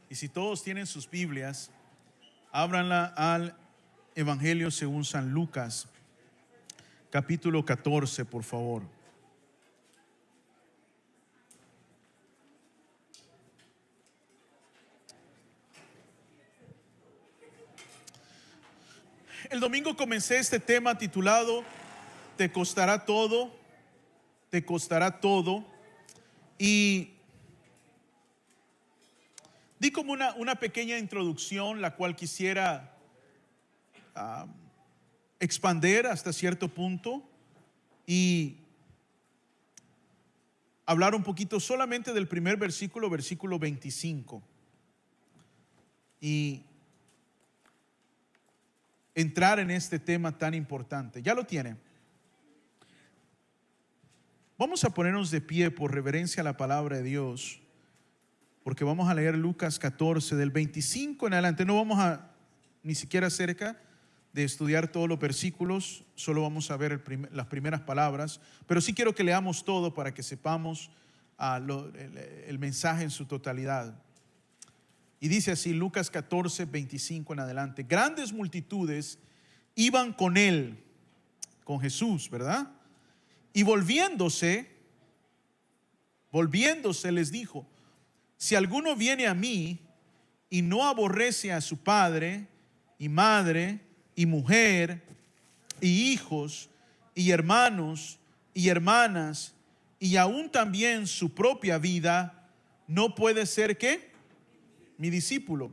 Y si todos tienen sus Biblias, ábranla al Evangelio según San Lucas, capítulo 14, por favor. El domingo comencé este tema titulado Te costará todo, te costará todo. Y di como una pequeña introducción, la cual quisiera expander hasta cierto punto y hablar un poquito solamente del primer versículo, versículo 25. Y entrar en este tema tan importante. ¿Ya lo tiene? Vamos a ponernos de pie por reverencia a la palabra de Dios, porque vamos a leer Lucas 14 del 25 en adelante. No vamos a ni siquiera cerca de estudiar todos los versículos, solo vamos a ver las primeras palabras, pero sí quiero que leamos todo para que sepamos el mensaje en su totalidad. Y dice así, Lucas 14, 25 en adelante. Grandes multitudes iban con él, con Jesús, ¿verdad? Y volviéndose les dijo: si alguno viene a mí y no aborrece a su padre y madre y mujer y hijos y hermanos y hermanas y aún también su propia vida, no puede ser ¿qué? Mi discípulo.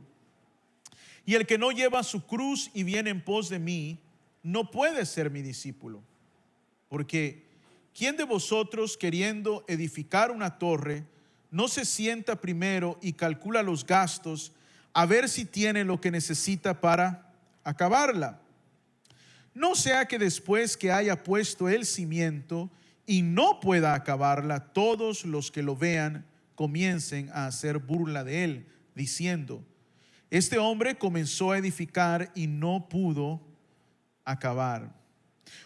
Y el que no lleva su cruz y viene en pos de mí, no puede ser mi discípulo. Porque ¿quién de vosotros, queriendo edificar una torre, no se sienta primero y calcula los gastos a ver si tiene lo que necesita para acabarla? No sea que después que haya puesto el cimiento y no pueda acabarla, todos los que lo vean comiencen a hacer burla de él, diciendo: este hombre comenzó a edificar y no pudo acabar.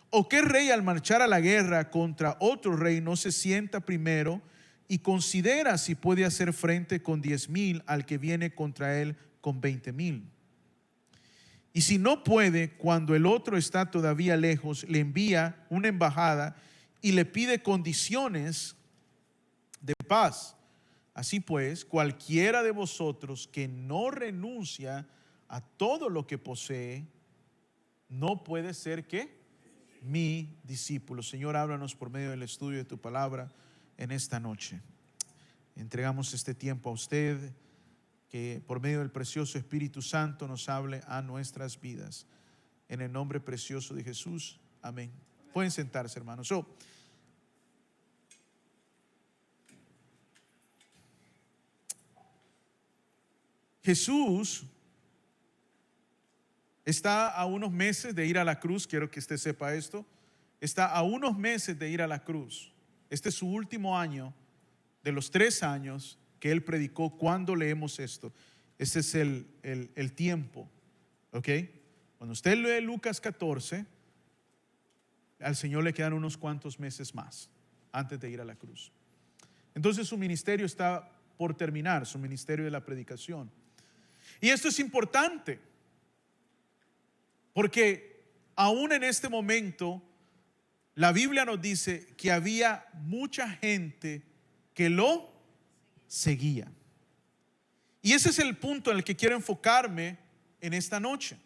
¿O qué rey al marchar a la guerra contra otro rey no se sienta primero y considera si puede hacer frente con 10,000 al que viene contra él con 20,000? Y si no puede, cuando el otro está todavía lejos, le envía una embajada y le pide condiciones de paz. Así pues, cualquiera de vosotros que no renuncia a todo lo que posee, no puede ser ¿qué? Mi discípulo. Señor, háblanos por medio del estudio de tu palabra en esta noche. Entregamos este tiempo a usted, que por medio del precioso Espíritu Santo nos hable a nuestras vidas. En el nombre precioso de Jesús. Amén. Pueden sentarse, hermanos. Jesús está a unos meses de ir a la cruz. Quiero que usted sepa esto. Está a unos meses de ir a la cruz. Este es su último año de los 3 años que él predicó. Cuando leemos esto, este es el tiempo, ¿ok? Cuando usted lee Lucas 14, al Señor le quedan unos cuantos meses más antes de ir a la cruz. Entonces su ministerio está por terminar, su ministerio de la predicación. Y esto es importante, porque aún en este momento la Biblia nos dice que había mucha gente que lo seguía. Y ese es el punto en el que quiero enfocarme en esta noche.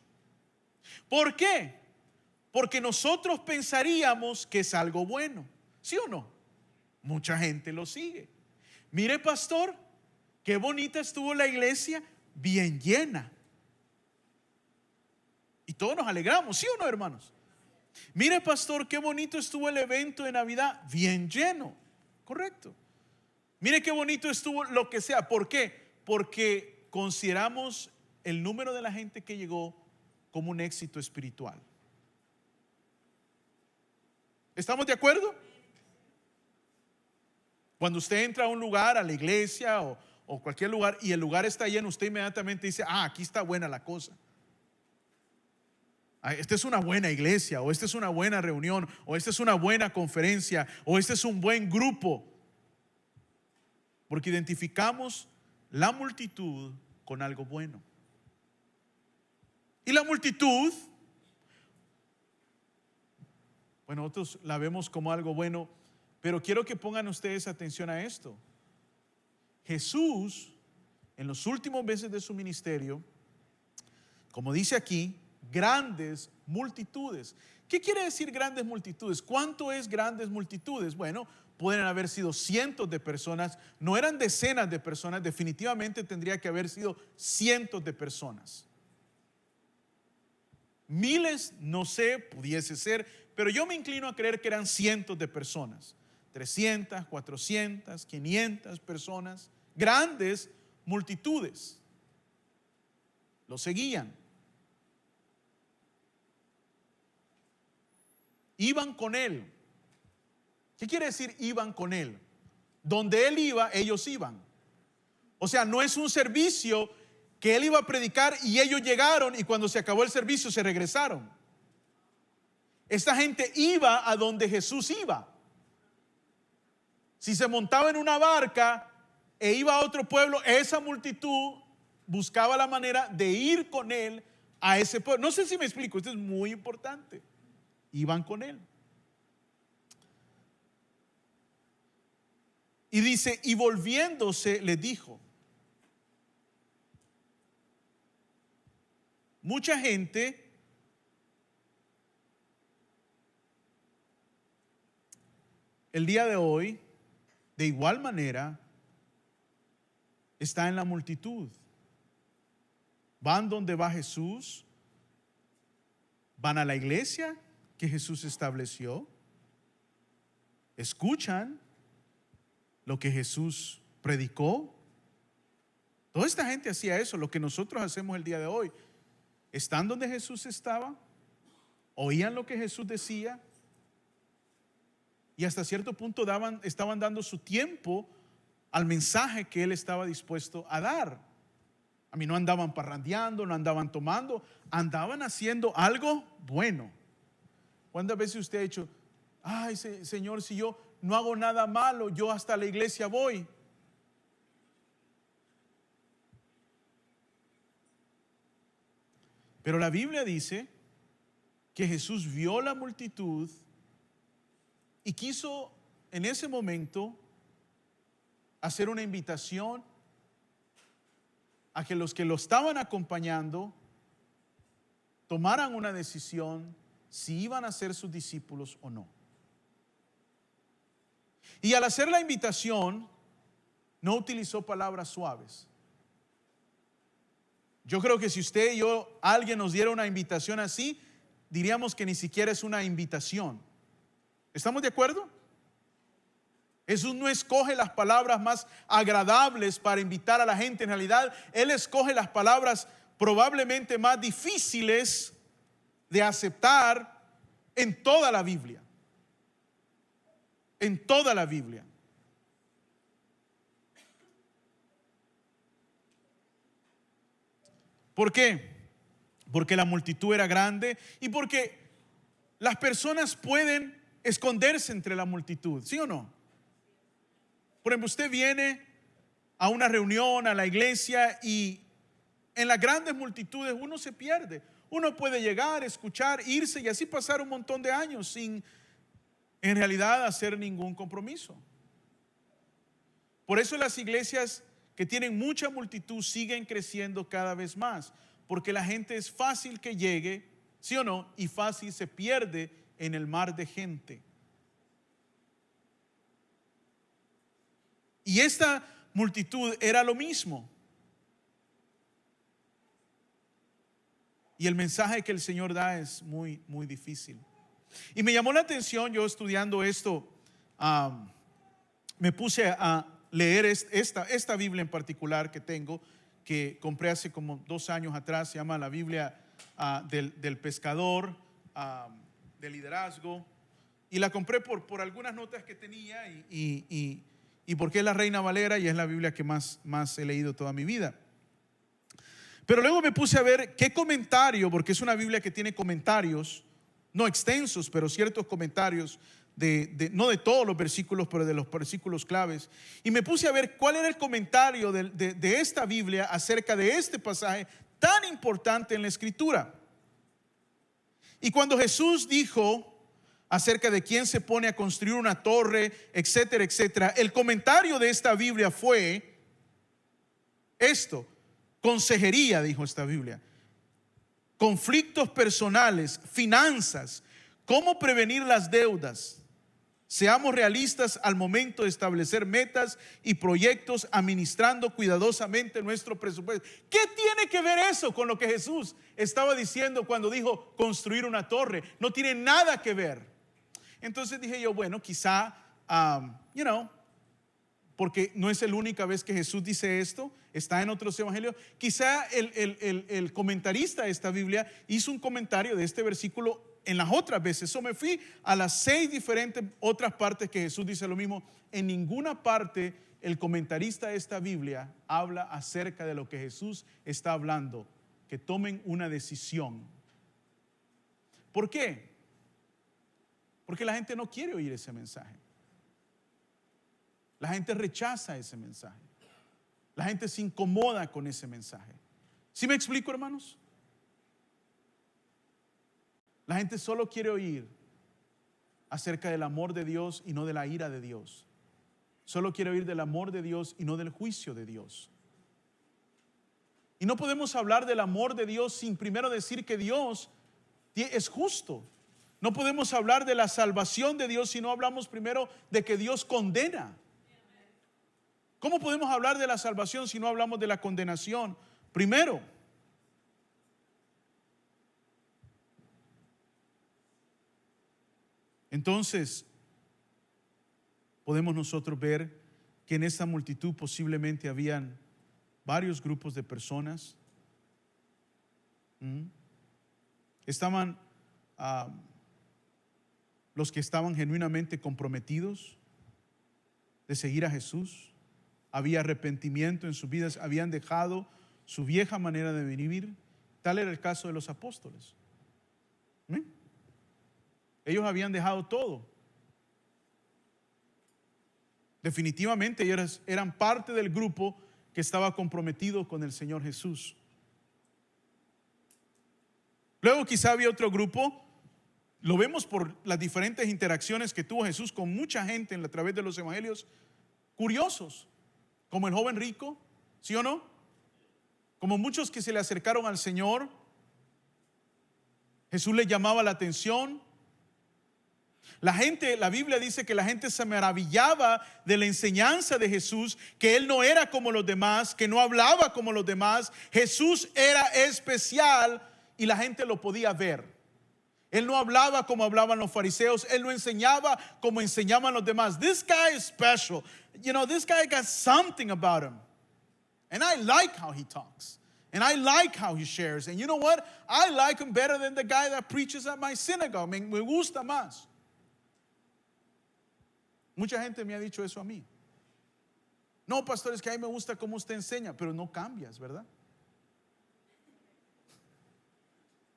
¿Por qué? Porque nosotros pensaríamos que es algo bueno, ¿sí o no? Mucha gente lo sigue. Mire, pastor, qué bonita estuvo la iglesia, bien llena. Y todos nos alegramos, ¿sí o no, hermanos? Mire, pastor, qué bonito estuvo el evento de Navidad, bien lleno. Correcto. Mire qué bonito estuvo lo que sea. ¿Por qué? Porque consideramos el número de la gente que llegó como un éxito espiritual. ¿Estamos de acuerdo? Cuando usted entra a un lugar, a la iglesia o cualquier lugar, y el lugar está lleno, usted inmediatamente dice: aquí está buena la cosa. Esta es una buena iglesia, o esta es una buena reunión, o esta es una buena conferencia, o este es un buen grupo. Porque identificamos la multitud con algo bueno. Y la multitud, bueno, nosotros la vemos como algo bueno, pero quiero que pongan ustedes atención a esto. Jesús, en los últimos meses de su ministerio, como dice aquí, grandes multitudes. ¿Qué quiere decir grandes multitudes? ¿Cuánto es grandes multitudes? Bueno, pueden haber sido cientos de personas, no eran decenas de personas, definitivamente tendría que haber sido cientos de personas. Miles, no sé, pudiese ser, pero yo me inclino a creer que eran cientos de personas. 300, 400, 500 personas, grandes multitudes. Lo seguían. Iban con él. ¿Qué quiere decir iban con él? Donde él iba, ellos iban. O sea, no es un servicio que él iba a predicar y ellos llegaron y cuando se acabó el servicio se regresaron. Esta gente iba a donde Jesús iba. Si se montaba en una barca e iba a otro pueblo, esa multitud buscaba la manera de ir con él a ese pueblo. No sé si me explico, esto es muy importante. Iban con él. Y dice, y volviéndose le dijo. Mucha gente el día de hoy, de igual manera, está en la multitud. Van donde va Jesús, van a la iglesia que Jesús estableció, escuchan lo que Jesús predicó. Toda esta gente hacía eso, lo que nosotros hacemos el día de hoy. Están donde Jesús estaba, oían lo que Jesús decía y hasta cierto punto estaban dando su tiempo al mensaje que él estaba dispuesto a dar. A mí no andaban parrandeando, no andaban tomando, andaban haciendo algo bueno. ¿Cuántas veces usted ha dicho, ay Señor, si yo no hago nada malo, yo hasta la iglesia voy? Pero la Biblia dice que Jesús vio la multitud y quiso en ese momento hacer una invitación a que los que lo estaban acompañando tomaran una decisión si iban a ser sus discípulos o no. Y al hacer la invitación, no utilizó palabras suaves. Yo creo que si usted y yo, alguien nos diera una invitación así, diríamos que ni siquiera es una invitación. ¿Estamos de acuerdo? Jesús no escoge las palabras más agradables para invitar a la gente. En realidad, Él escoge las palabras probablemente más difíciles de aceptar en toda la Biblia. En toda la Biblia. ¿Por qué? Porque la multitud era grande y porque las personas pueden esconderse entre la multitud, ¿sí o no? Por ejemplo, usted viene a una reunión, a la iglesia, y en las grandes multitudes uno se pierde. Uno puede llegar, escuchar, irse y así pasar un montón de años sin en realidad hacer ningún compromiso. Por eso las iglesias que tienen mucha multitud siguen creciendo cada vez más, porque la gente es fácil que llegue, ¿sí o no? Y fácil se pierde en el mar de gente. Y esta multitud era lo mismo. Y el mensaje que el Señor da es muy, muy difícil. Y me llamó la atención, yo estudiando esto, me puse a leer esta Biblia en particular que tengo, que compré hace como 2 años atrás. Se llama la Biblia del pescador, de liderazgo. Y la compré por algunas notas que tenía y porque es la Reina Valera y es la Biblia que más he leído toda mi vida. Pero luego me puse a ver qué comentario, porque es una Biblia que tiene comentarios, no extensos, pero ciertos comentarios, no de todos los versículos, pero de los versículos claves. Y me puse a ver cuál era el comentario de esta Biblia acerca de este pasaje tan importante en la Escritura. Y cuando Jesús dijo acerca de quién se pone a construir una torre, etcétera, etcétera, el comentario de esta Biblia fue esto: consejería, dijo esta Biblia, conflictos personales, finanzas, cómo prevenir las deudas. Seamos realistas al momento de establecer metas y proyectos, administrando cuidadosamente nuestro presupuesto. ¿Qué tiene que ver eso con lo que Jesús estaba diciendo cuando dijo construir una torre? No tiene nada que ver. Entonces dije yo, bueno, quizá, porque no es la única vez que Jesús dice esto, está en otros evangelios. Quizá el comentarista de esta Biblia hizo un comentario de este versículo en las otras veces. So me fui a las 6 diferentes otras partes que Jesús dice lo mismo. En ninguna parte el comentarista de esta Biblia habla acerca de lo que Jesús está hablando, que tomen una decisión. ¿Por qué? Porque la gente no quiere oír ese mensaje. La gente rechaza ese mensaje. La gente se incomoda con ese mensaje. ¿Sí me explico, hermanos? La gente solo quiere oír acerca del amor de Dios y no de la ira de Dios. Solo quiere oír del amor de Dios y no del juicio de Dios. Y no podemos hablar del amor de Dios sin primero decir que Dios es justo. No podemos hablar de la salvación de Dios si no hablamos primero de que Dios condena. ¿Cómo podemos hablar de la salvación si no hablamos de la condenación primero? Entonces, podemos nosotros ver que en esta multitud posiblemente habían varios grupos de personas. Estaban los que estaban genuinamente comprometidos de seguir a Jesús. Había arrepentimiento en sus vidas, habían dejado su vieja manera de vivir. Tal era el caso de los apóstoles. Ellos habían dejado todo. Definitivamente ellos eran parte del grupo que estaba comprometido con el Señor Jesús. Luego quizá había otro grupo. Lo vemos por las diferentes interacciones que tuvo Jesús con mucha gente a través de los evangelios. Curiosos, como el joven rico, ¿sí o no? Como muchos que se le acercaron al Señor. Jesús les llamaba la atención. La Biblia dice que la gente se maravillaba de la enseñanza de Jesús, que Él no era como los demás, que no hablaba como los demás. Jesús era especial y la gente lo podía ver. Él no hablaba como hablaban los fariseos. Él no enseñaba como enseñaban los demás. This guy is special. This guy got something about him. And I like how he talks. And I like how he shares. And you know what? I like him better than the guy that preaches at my synagogue. Me gusta más. Mucha gente me ha dicho eso a mí. No, pastor, es que a mí me gusta cómo usted enseña, pero no cambias, ¿verdad?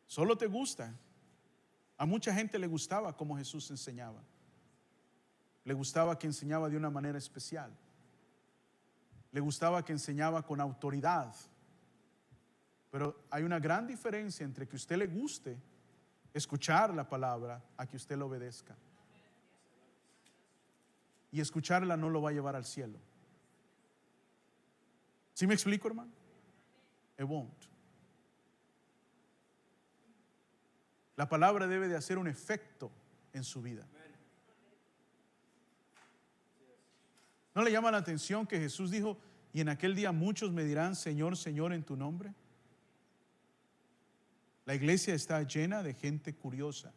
Solo te gusta. A mucha gente le gustaba cómo Jesús enseñaba. Le gustaba que enseñaba de una manera especial. Le gustaba que enseñaba con autoridad. Pero hay una gran diferencia entre que a usted le guste escuchar la palabra a que usted la obedezca. Y escucharla no lo va a llevar al cielo. ¿Sí me explico, hermano? It won't. La palabra debe de hacer un efecto en su vida. ¿No le llama la atención que Jesús dijo: y en aquel día muchos me dirán, Señor, Señor, en tu nombre? La iglesia está llena de gente curiosa.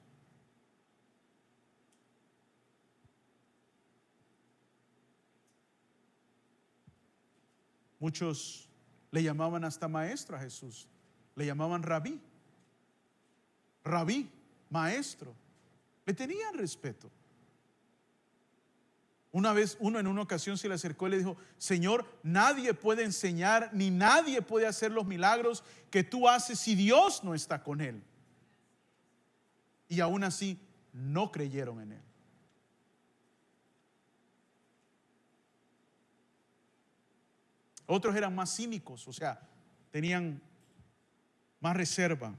Muchos le llamaban hasta maestro a Jesús. Le llamaban rabí. Rabí, maestro. Le tenían respeto. Una vez, en una ocasión se le acercó y le dijo: Señor, nadie puede enseñar ni nadie puede hacer los milagros que tú haces si Dios no está con él. Y aún así no creyeron en él. Otros eran más cínicos, o sea, tenían más reserva.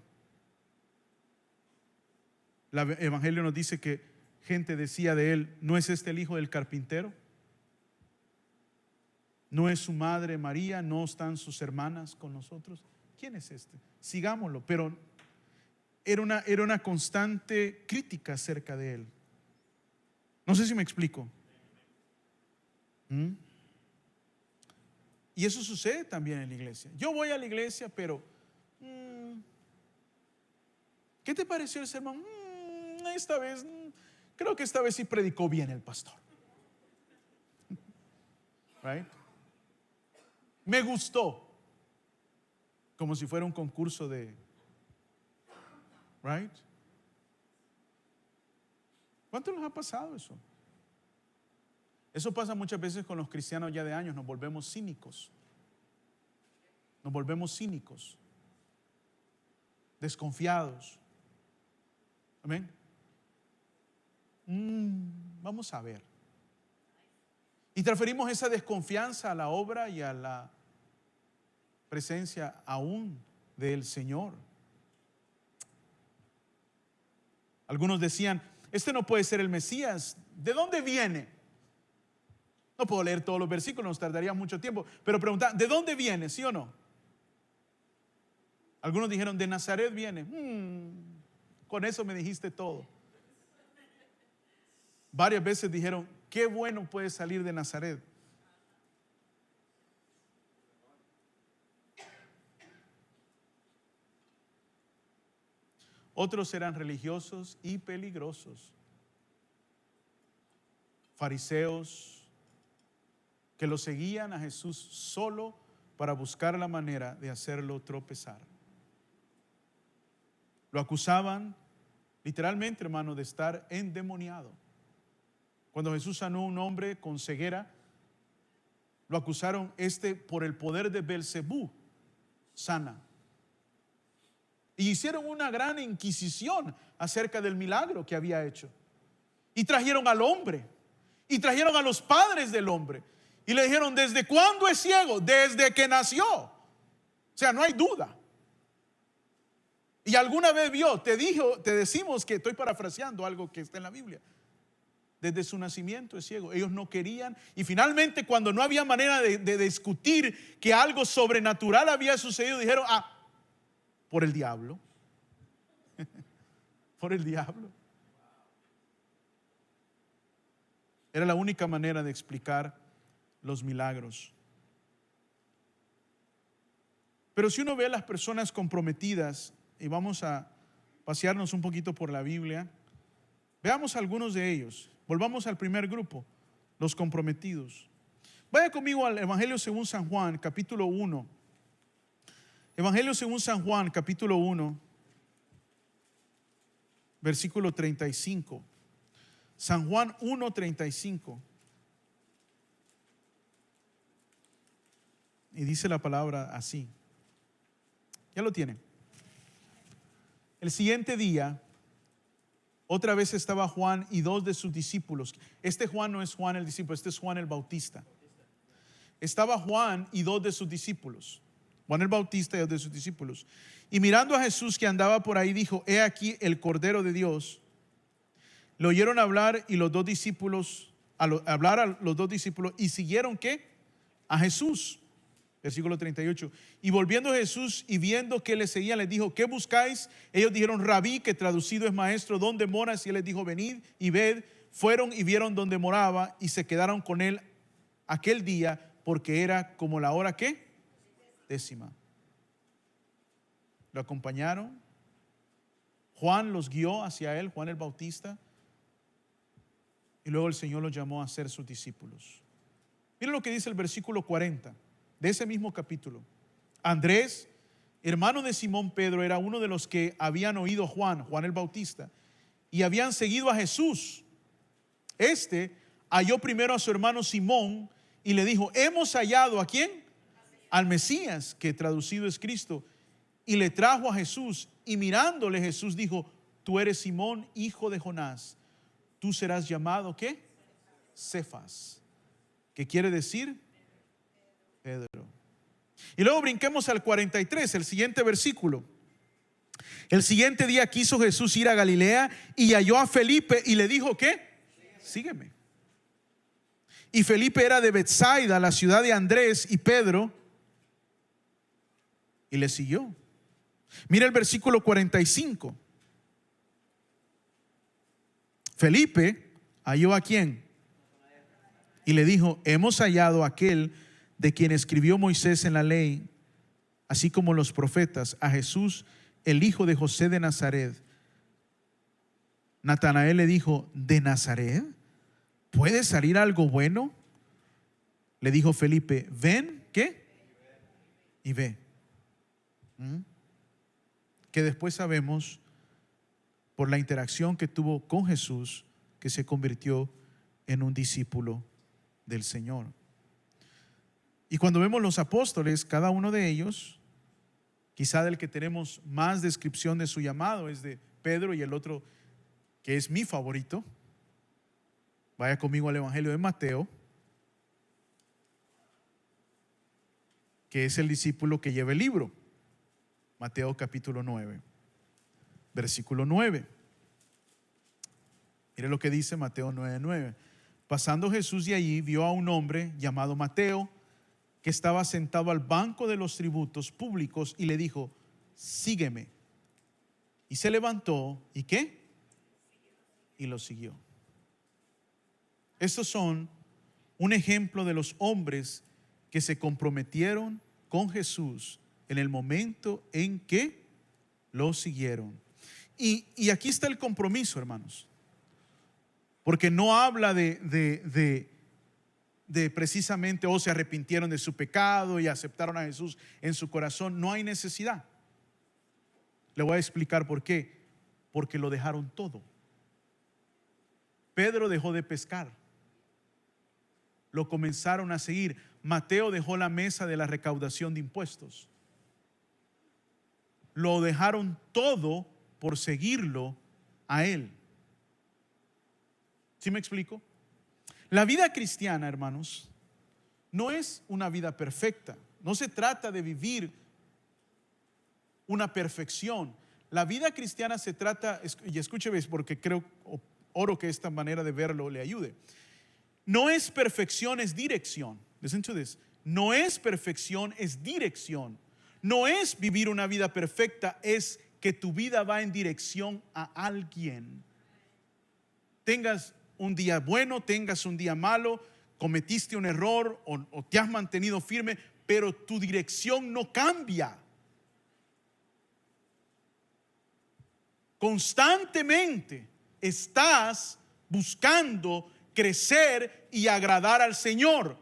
El Evangelio nos dice que gente decía de él: ¿no es este el hijo del carpintero? ¿No es su madre María? ¿No están sus hermanas con nosotros? ¿Quién es este? Sigámoslo. Pero era una constante crítica acerca de él. No sé si me explico. Y eso sucede también en la iglesia. Yo voy a la iglesia, pero ¿qué te pareció el sermón? Esta vez, creo que esta vez sí predicó bien el pastor. Right? Me gustó. Como si fuera un concurso de, right? ¿Cuánto nos ha pasado eso? Eso pasa muchas veces con los cristianos ya de años. Nos volvemos cínicos. Nos volvemos cínicos, desconfiados. Amén. Vamos a ver. Y transferimos esa desconfianza a la obra y a la presencia aún del Señor. Algunos decían: este no puede ser el Mesías. ¿De dónde viene? No puedo leer todos los versículos, nos tardaría mucho tiempo, pero preguntar: ¿de dónde viene? ¿Sí o no? Algunos dijeron: de Nazaret viene. Con eso me dijiste todo. Varias veces dijeron: qué bueno puede salir de Nazaret. Otros eran religiosos y peligrosos, fariseos, que lo seguían a Jesús solo para buscar la manera de hacerlo tropezar. Lo acusaban literalmente, hermano, de estar endemoniado. Cuando Jesús sanó a un hombre con ceguera, lo acusaron: por el poder de Belcebú sana. Y hicieron una gran inquisición acerca del milagro que había hecho. Y trajeron al hombre, y trajeron a los padres del hombre, y le dijeron: ¿desde cuándo es ciego? Desde que nació. O sea, no hay duda. Y alguna vez vio, te decimos que estoy parafraseando algo que está en la Biblia. Desde su nacimiento es ciego. Ellos no querían, y finalmente, cuando no había manera de discutir que algo sobrenatural había sucedido, dijeron: por el diablo. Por el diablo. Era la única manera de explicar los milagros. Pero si uno ve a las personas comprometidas, y vamos a pasearnos un poquito por la Biblia, veamos algunos de ellos. Volvamos al primer grupo, los comprometidos. Vaya conmigo al Evangelio según San Juan, capítulo 1. Evangelio según San Juan, capítulo 1, versículo 35. San Juan 1:35. Y dice la palabra así. Ya lo tienen. El siguiente día, otra vez estaba Juan y dos de sus discípulos. Este Juan no es Juan el discípulo, este es Juan el Bautista. Estaba Juan y dos de sus discípulos. Juan el Bautista y dos de sus discípulos. Y mirando a Jesús que andaba por ahí, dijo: he aquí el Cordero de Dios. Le oyeron hablar y los dos discípulos, hablar a los dos discípulos, y siguieron ¿qué? A Jesús. Versículo 38. Y volviendo Jesús y viendo que le seguían, les dijo: ¿qué buscáis? Ellos dijeron: Rabí, que traducido es maestro, ¿dónde moras? Y él les dijo: venid y ved. Fueron y vieron dónde moraba, y se quedaron con él aquel día, porque era como la hora ¿qué? 10:00. Lo acompañaron. Juan los guió hacia él, Juan el Bautista, y luego el Señor los llamó a ser sus discípulos. Miren lo que dice el versículo 40 de ese mismo capítulo. Andrés, hermano de Simón Pedro, era uno de los que habían oído Juan el Bautista, y habían seguido a Jesús. Este halló primero a su hermano Simón y le dijo: hemos hallado ¿a quién? Al Mesías, que traducido es Cristo. Y le trajo a Jesús, y mirándole Jesús dijo: tú eres Simón, hijo de Jonás, tú serás llamado ¿qué? Cefas, que quiere decir Pedro. Y luego brinquemos al 43, el siguiente versículo. El siguiente día quiso Jesús ir a Galilea y halló a Felipe y le dijo, ¿qué? Sígueme. Y Felipe era de Betsaida, la ciudad de Andrés y Pedro, y le siguió. Mira el versículo 45. Felipe halló ¿a quién? Y le dijo, hemos hallado a aquel de quien escribió Moisés en la ley, así como los profetas, a Jesús, el hijo de José de Nazaret. Natanael le dijo, ¿de Nazaret puede salir algo bueno? Le dijo Felipe, ven, ¿qué? Y ve. Que después sabemos, por la interacción que tuvo con Jesús, que se convirtió en un discípulo del Señor. Y cuando vemos los apóstoles, cada uno de ellos, quizá del que tenemos más descripción de su llamado es de Pedro, y el otro que es mi favorito, vaya conmigo al Evangelio de Mateo, que es el discípulo que lleva el libro. Mateo capítulo 9, versículo 9. Mire lo que dice Mateo 9:9. Pasando Jesús de allí, vio a un hombre llamado Mateo, que estaba sentado al banco de los tributos públicos, y le dijo, sígueme. Y se levantó, ¿y qué? Y lo siguió. Estos son un ejemplo de los hombres que se comprometieron con Jesús en el momento en que lo siguieron. Y aquí está el compromiso, hermanos, porque no habla de precisamente, se arrepintieron de su pecado y aceptaron a Jesús en su corazón. No hay necesidad. Le voy a explicar por qué. Porque lo dejaron todo. Pedro dejó de pescar, lo comenzaron a seguir. Mateo dejó la mesa de la recaudación de impuestos. Lo dejaron todo por seguirlo a él. ¿Sí me explico? La vida cristiana, hermanos, no es una vida perfecta. No se trata de vivir una perfección. La vida cristiana se trata, y escúcheme porque creo, oro que esta manera de verlo le ayude. No es perfección, es dirección. Listen to this. No es perfección, es dirección. No es vivir una vida perfecta, es que tu vida va en dirección a alguien. Tengas un día bueno, tengas un día malo, cometiste un error o te has mantenido firme, pero tu dirección no cambia. Constantemente estás buscando crecer y agradar al Señor.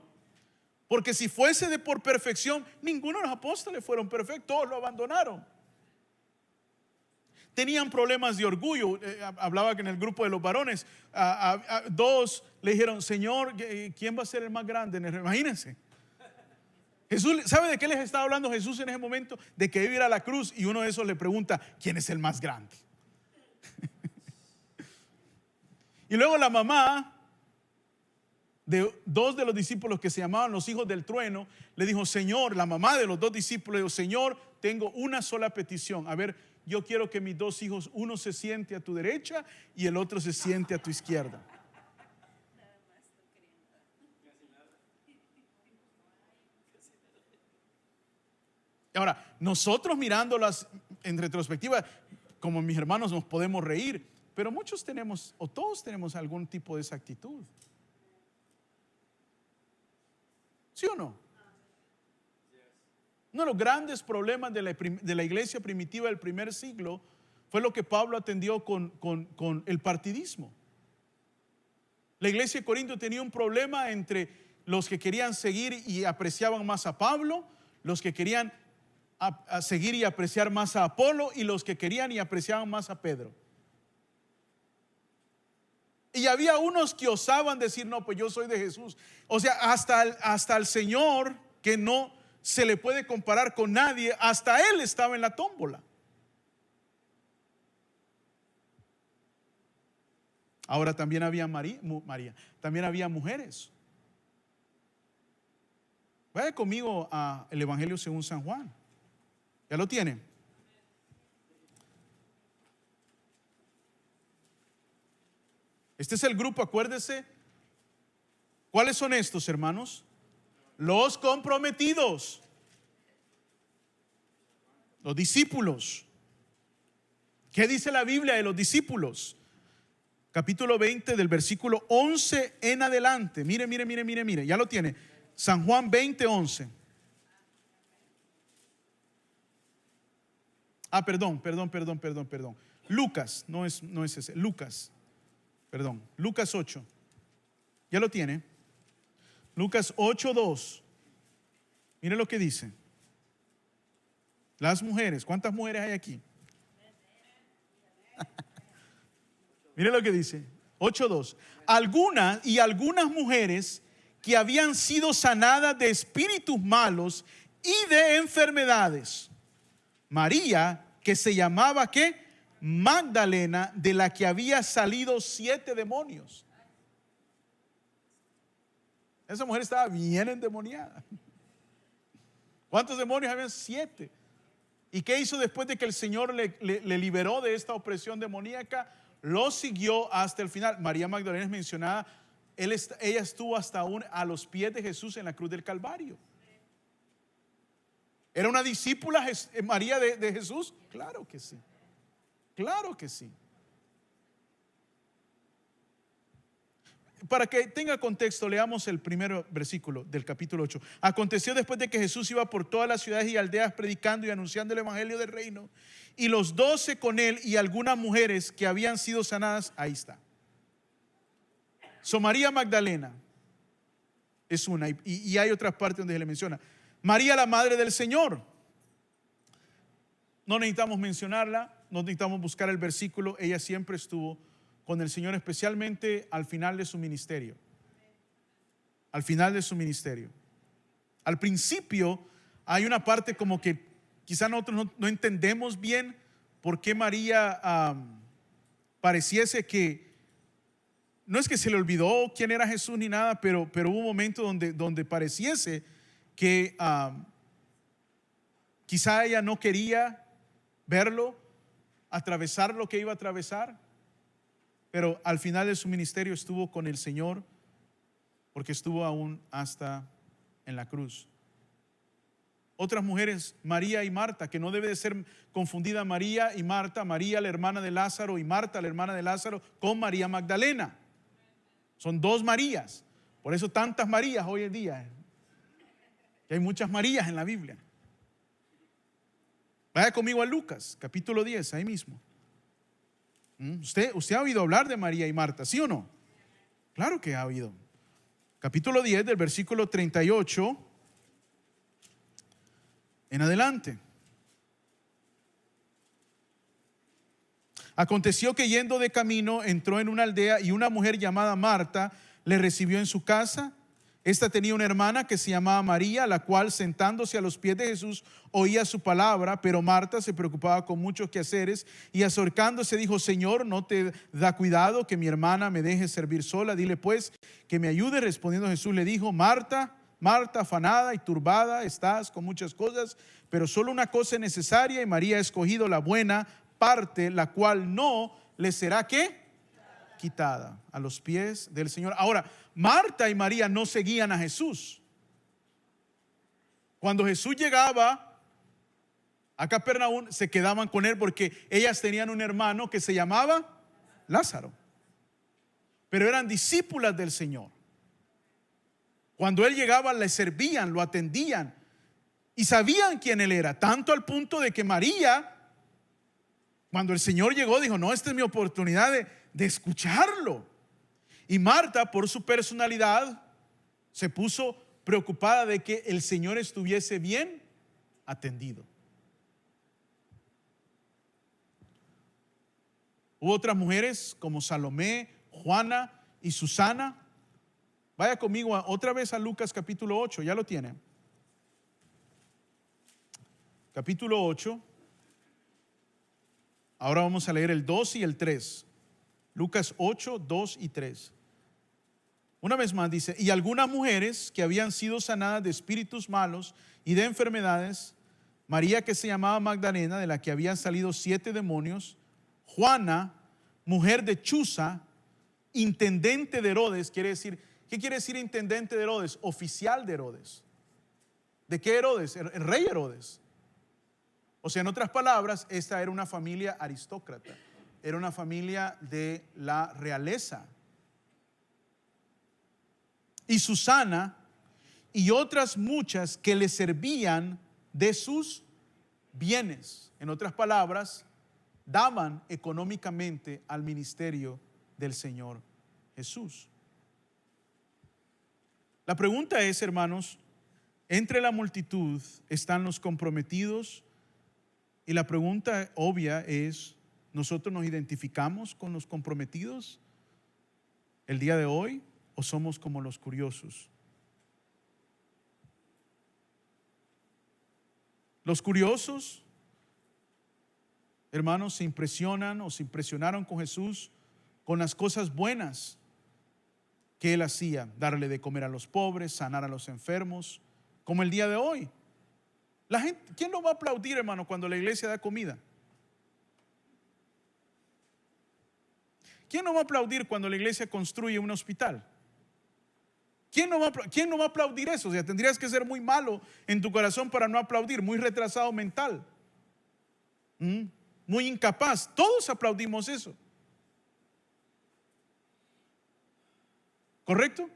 Porque si fuese de por perfección, ninguno de los apóstoles fueron perfectos, todos lo abandonaron. Tenían problemas de orgullo. Hablaba que en el grupo de los varones, dos le dijeron, Señor, ¿quién va a ser el más grande? Imagínense. Jesús, ¿sabe de qué les estaba hablando Jesús en ese momento? De que iba a ir a la cruz, y uno de esos le pregunta, ¿quién es el más grande? Y luego la mamá de dos de los discípulos que se llamaban los hijos del trueno le dijo, Señor, la mamá de los dos discípulos dijo, Señor, tengo una sola petición. A ver, yo quiero que mis dos hijos, uno se siente a tu derecha y el otro se siente a tu izquierda. Ahora, nosotros mirándolas en retrospectiva, como mis hermanos, nos podemos reír, pero muchos tenemos, o todos tenemos algún tipo de esa actitud. ¿Sí o no? Uno de los grandes problemas de la iglesia primitiva del primer siglo fue lo que Pablo atendió con el partidismo. La iglesia de Corinto tenía un problema entre los que querían seguir y apreciaban más a Pablo, los que querían a seguir y apreciar más a Apolo, y los que querían y apreciaban más a Pedro. Y había unos que osaban decir, no, pues yo soy de Jesús. O sea, hasta el Señor, que no se le puede comparar con nadie, hasta Él estaba en la tómbola. Ahora también había también había mujeres. Vaya conmigo al Evangelio según San Juan. ¿Ya lo tiene? Este es el grupo, acuérdese. ¿Cuáles son estos, hermanos? Los comprometidos, los discípulos. ¿Qué dice la Biblia de los discípulos? Capítulo 20 del versículo 11 en adelante. Mire, ya lo tiene. San Juan 20:11. Perdón. Lucas, no es ese. Lucas 8. ¿Ya lo tiene? Lucas 8:2. Mire lo que dice. Las mujeres, ¿cuántas mujeres hay aquí? Mire lo que dice 8:2. Algunas mujeres que habían sido sanadas de espíritus malos y de enfermedades. María, que se llamaba ¿qué? Magdalena, de la que había salido 7 demonios. Esa mujer estaba bien endemoniada. ¿Cuántos demonios habían? 7. ¿Y qué hizo después de que el Señor le liberó de esta opresión demoníaca? Lo siguió hasta el final. María Magdalena es mencionada. Ella estuvo hasta a los pies de Jesús en la cruz del Calvario. ¿Era una discípula María de Jesús? Claro que sí. Claro que sí. Para que tenga contexto, leamos el primer versículo del capítulo 8. Aconteció después de que Jesús iba por todas las ciudades y aldeas predicando y anunciando el evangelio del reino, y los 12 con él y algunas mujeres que habían sido sanadas. Ahí está. María Magdalena es una, y hay otras partes donde se le menciona. María, la madre del Señor. No necesitamos mencionarla, no necesitamos buscar el versículo. Ella siempre estuvo con el Señor, especialmente al final de su ministerio. Al final de su ministerio. Al principio hay una parte como que quizá nosotros no entendemos bien por qué María pareciese que no es que se le olvidó quién era Jesús ni nada, pero hubo un momento donde pareciese que quizá ella no quería verlo, atravesar lo que iba a atravesar. Pero al final de su ministerio estuvo con el Señor, porque estuvo aún hasta en la cruz. Otras mujeres, María y Marta, que no debe de ser confundida María y Marta, María la hermana de Lázaro y Marta la hermana de Lázaro, con María Magdalena. Son 2 Marías. Por eso tantas Marías hoy en día. Y hay muchas Marías en la Biblia. Vaya conmigo a Lucas, capítulo 10, ahí mismo. ¿Usted ha oído hablar de María y Marta, sí o no? Claro que ha oído. Capítulo 10 del versículo 38 en adelante. Aconteció que yendo de camino entró en una aldea y una mujer llamada Marta le recibió en su casa. Esta tenía una hermana que se llamaba María, la cual sentándose a los pies de Jesús oía su palabra, pero Marta se preocupaba con muchos quehaceres y acercándose dijo: Señor, ¿no te da cuidado que mi hermana me deje servir sola? Dile pues que me ayude. Respondiendo Jesús le dijo: Marta, Marta, afanada y turbada estás con muchas cosas, pero solo una cosa es necesaria, y María ha escogido la buena parte, la cual no le será ¿qué? Quitada. A los pies del Señor. Ahora, Marta y María no seguían a Jesús. Cuando Jesús llegaba a Capernaum, se quedaban con él porque ellas tenían un hermano que se llamaba Lázaro, pero eran discípulas del Señor. Cuando él llegaba, le servían, lo atendían y sabían quién él era, tanto al punto de que María, cuando el Señor llegó, dijo: no, esta es mi oportunidad de escucharlo. Y Marta, por su personalidad, se puso preocupada de que el Señor estuviese bien atendido. Hubo otras mujeres como Salomé, Juana y Susana. Vaya conmigo otra vez a Lucas capítulo 8, ya lo tiene. Capítulo 8. Ahora vamos a leer el 2 y el 3. Lucas 8, 2 y 3. Una vez más dice, y algunas mujeres que habían sido sanadas de espíritus malos y de enfermedades, María que se llamaba Magdalena, de la que habían salido 7 demonios, Juana, mujer de Chuza, intendente de Herodes, quiere decir, ¿qué quiere decir intendente de Herodes? Oficial de Herodes. ¿De qué Herodes? El rey Herodes. O sea, en otras palabras, esta era una familia aristócrata, era una familia de la realeza. Y Susana y otras muchas que le servían de sus bienes. En otras palabras, daban económicamente al ministerio del Señor Jesús. La pregunta es, hermanos, entre la multitud están los comprometidos, y la pregunta obvia es, ¿nosotros nos identificamos con los comprometidos el día de hoy o somos como los curiosos? Los curiosos, hermanos, se impresionan o se impresionaron con Jesús con las cosas buenas que Él hacía: darle de comer a los pobres, sanar a los enfermos, como el día de hoy. La gente, ¿quién no va a aplaudir, hermano, cuando la iglesia da comida? ¿Quién no va a aplaudir cuando la iglesia construye un hospital? ¿Quién no va a aplaudir eso? O sea, tendrías que ser muy malo en tu corazón para no aplaudir, muy retrasado mental, muy incapaz. Todos aplaudimos eso. ¿Correcto?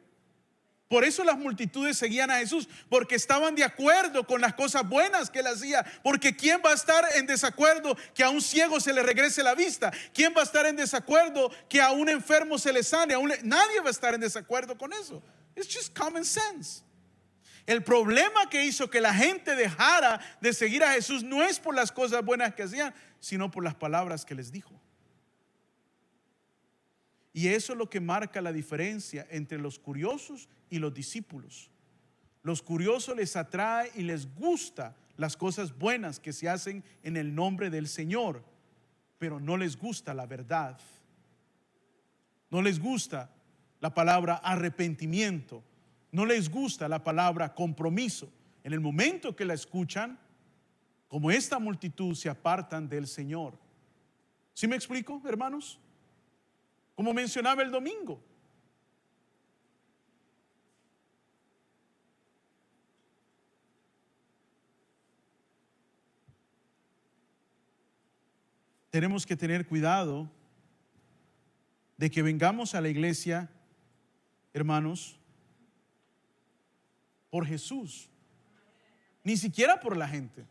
Por eso las multitudes seguían a Jesús, porque estaban de acuerdo con las cosas buenas que Él hacía. Porque ¿quién va a estar en desacuerdo que a un ciego se le regrese la vista? ¿Quién va a estar en desacuerdo que a un enfermo se le sane? Nadie va a estar en desacuerdo con eso. It's just common sense. El problema que hizo que la gente dejara de seguir a Jesús no es por las cosas buenas que hacían, sino por las palabras que les dijo. Y eso es lo que marca la diferencia entre los curiosos y los discípulos. Los curiosos les atrae y les gusta las cosas buenas que se hacen en el nombre del Señor, pero no les gusta la verdad. No les gusta la palabra arrepentimiento. No les gusta la palabra compromiso. En el momento que la escuchan, como esta multitud, se apartan del Señor. ¿Sí me explico, hermanos? Como mencionaba el domingo. Tenemos que tener cuidado de que vengamos a la iglesia, hermanos, por Jesús, ni siquiera por la gente.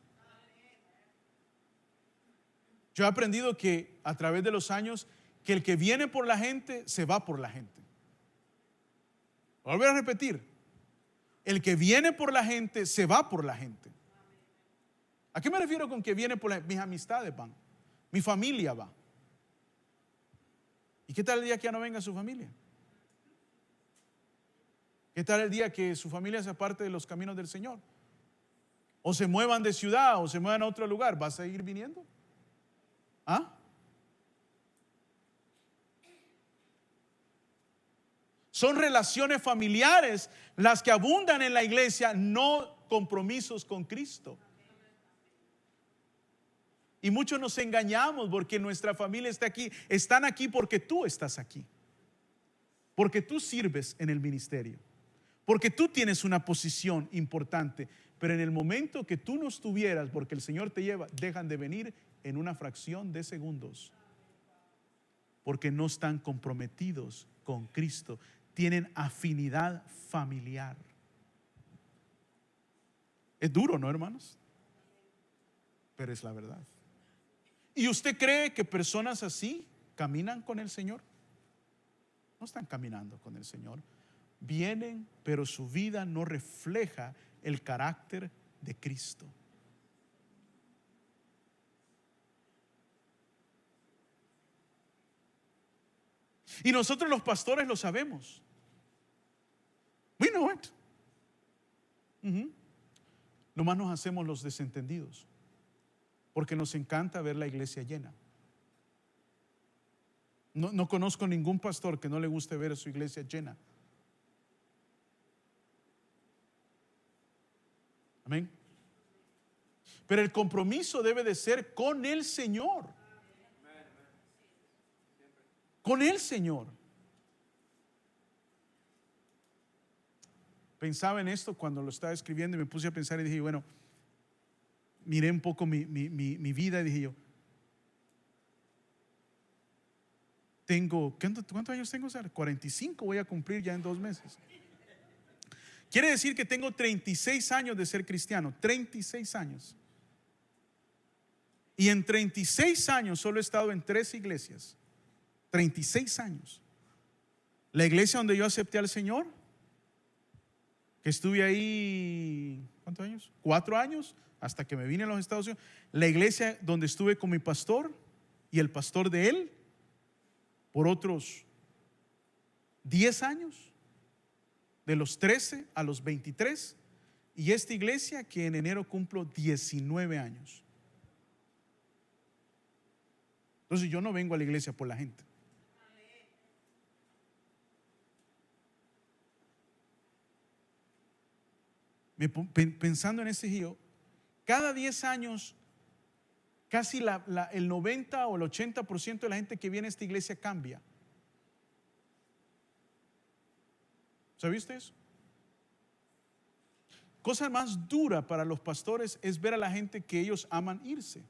Yo he aprendido que a través de los años, que el que viene por la gente se va por la gente. Voy a volver a repetir: el que viene por la gente se va por la gente. ¿A qué me refiero con que viene por la gente? Mis amistades van, mi familia va. ¿Y qué tal el día que ya no venga su familia? ¿Qué tal el día que su familia se aparte de los caminos del Señor? O se muevan de ciudad o se muevan a otro lugar. ¿Va a seguir viniendo? ¿Ah? Son relaciones familiares las que abundan en la iglesia, no compromisos con Cristo. Y muchos nos engañamos porque nuestra familia está aquí. Están aquí porque tú estás aquí, porque tú sirves en el ministerio, porque tú tienes una posición importante. Pero en el momento que tú no estuvieras, porque el Señor te lleva, dejan de venir en una fracción de segundos, porque no están comprometidos con Cristo. Tienen afinidad familiar. Es duro, ¿no, hermanos? Pero es la verdad. ¿Y usted cree que personas así caminan con el Señor? No están caminando con el Señor. Vienen, pero su vida no refleja el carácter de Cristo. Y nosotros los pastores lo sabemos. We know it. Nomás nos hacemos los desentendidos, porque nos encanta ver la iglesia llena. No conozco ningún pastor que no le guste ver a su iglesia llena. Amén. Pero el compromiso debe de ser con el Señor. Con el Señor. Pensaba en esto cuando lo estaba escribiendo y me puse a pensar y dije, bueno, miré un poco mi vida y dije yo, ¿cuántos años tengo? 45 voy a cumplir ya en 2 meses. Quiere decir que tengo 36 años de ser cristiano, 36 años. Y en 36 años solo he estado en 3 iglesias. 36 años. La iglesia donde yo acepté al Señor, que estuve ahí, ¿cuántos años? 4 años, hasta que me vine a los Estados Unidos. La iglesia donde estuve con mi pastor y el pastor de él por otros 10 años, de los 13 a los 23. Y esta iglesia que en enero cumplo 19 años. Entonces yo no vengo a la iglesia por la gente. Pensando en ese giro, cada 10 años casi el 90 o el 80% de la gente que viene a esta iglesia cambia. ¿Sabiste eso? Cosa más dura para los pastores es ver a la gente que ellos aman irse,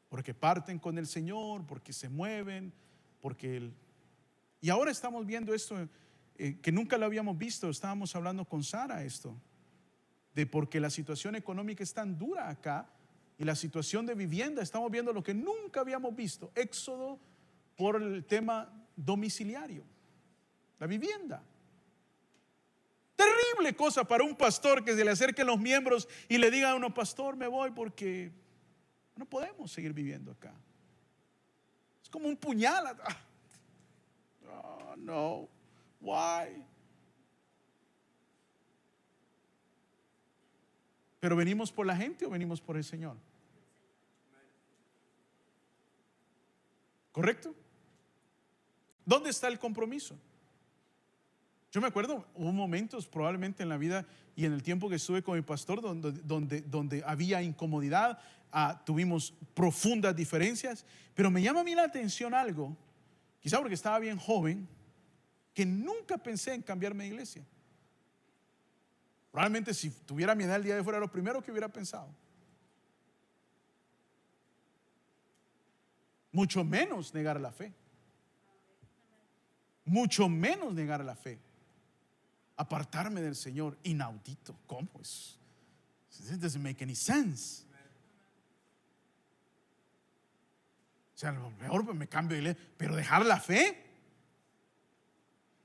porque parten con el Señor, porque se mueven, y ahora estamos viendo esto que nunca lo habíamos visto. Estábamos hablando con Sara esto, de porque la situación económica es tan dura acá y la situación de vivienda, estamos viendo lo que nunca habíamos visto, éxodo por el tema domiciliario, la vivienda. Terrible cosa para un pastor que se le acerquen los miembros y le digan a uno, pastor, me voy porque no podemos seguir viviendo acá. Es como un puñal. Oh, no, why? Pero ¿venimos por la gente o venimos por el Señor? ¿Correcto? ¿Dónde está el compromiso? Yo me acuerdo, hubo momentos probablemente en la vida y en el tiempo que estuve con mi pastor donde había incomodidad, tuvimos profundas diferencias, pero me llama a mí la atención algo, quizá porque estaba bien joven, que nunca pensé en cambiarme de iglesia. Probablemente si tuviera mi edad el día de fuera, lo primero que hubiera pensado. Mucho menos negar la fe. Mucho menos negar la fe. Apartarme del Señor, inaudito. ¿Cómo es? It doesn't make any sense. O sea, a lo mejor me cambio de iglesia, pero dejar la fe.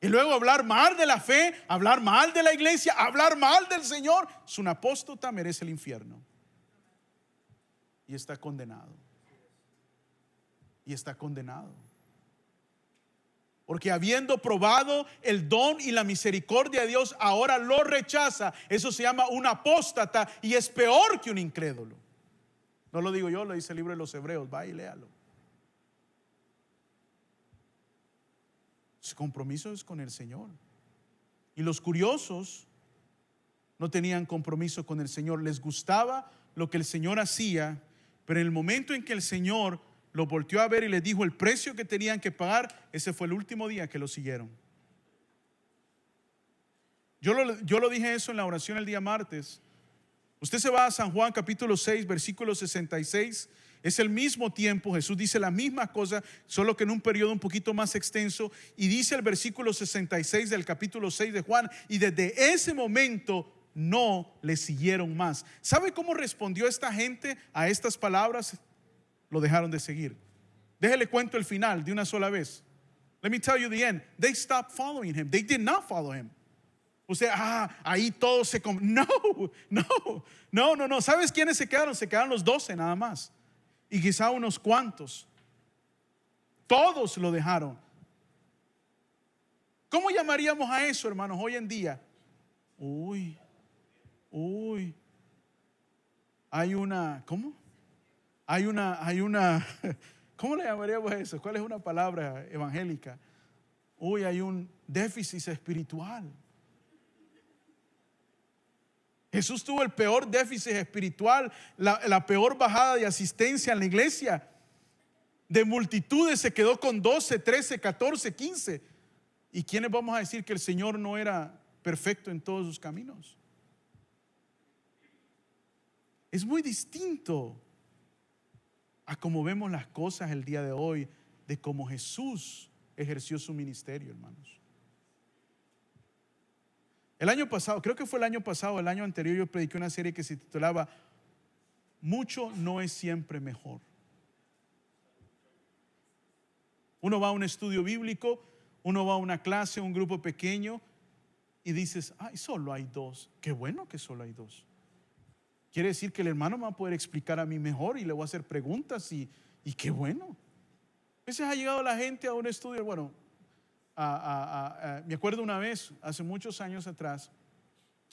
Y luego hablar mal de la fe, hablar mal de la iglesia, hablar mal del Señor. Es un apóstata, merece el infierno. Y está condenado. Y está condenado. Porque habiendo probado el don y la misericordia de Dios, ahora lo rechaza. Eso se llama un apóstata y es peor que un incrédulo. No lo digo yo, lo dice el libro de los Hebreos. Va y léalo. Su compromiso es con el Señor. Y los curiosos no tenían compromiso con el Señor. Les gustaba lo que el Señor hacía, pero en el momento en que el Señor lo volteó a ver y les dijo el precio que tenían que pagar, ese fue el último día que lo siguieron. Yo lo dije eso en la oración el día martes. Usted se va a San Juan capítulo 6 versículo 66. Es el mismo tiempo, Jesús dice la misma cosa, solo que en un periodo un poquito más extenso. Y dice el versículo 66 del capítulo 6 de Juan: y desde ese momento no le siguieron más. ¿Sabe cómo respondió esta gente a estas palabras? Lo dejaron de seguir. Déjele cuento el final de una sola vez. Let me tell you the end. They stopped following him. They did not follow him. Usted, ahí todos se... No. ¿Sabes quiénes se quedaron? Se quedaron los 12 nada más. Y quizá unos cuantos. Todos lo dejaron. ¿Cómo llamaríamos a eso, hermanos, hoy en día? Uy. Hay una, ¿cómo? Hay una, ¿cómo le llamaríamos a eso? ¿Cuál es una palabra evangélica? Hay un déficit espiritual. Jesús tuvo el peor déficit espiritual, la peor bajada de asistencia en la iglesia. De multitudes se quedó con 12, 13, 14, 15. ¿Y quiénes vamos a decir que el Señor no era perfecto en todos sus caminos? Es muy distinto a cómo vemos las cosas el día de hoy, de cómo Jesús ejerció su ministerio, hermanos. El año pasado, creo que fue el año pasado, el año anterior, yo prediqué una serie que se titulaba Mucho no es siempre mejor. Uno va a un estudio bíblico, uno va a una clase, un grupo pequeño, y dices, ay, solo hay dos. Qué bueno que solo hay dos. Quiere decir que el hermano me va a poder explicar a mí mejor y le voy a hacer preguntas y qué bueno. A veces ha llegado la gente a un estudio, bueno, me acuerdo una vez, hace muchos años atrás,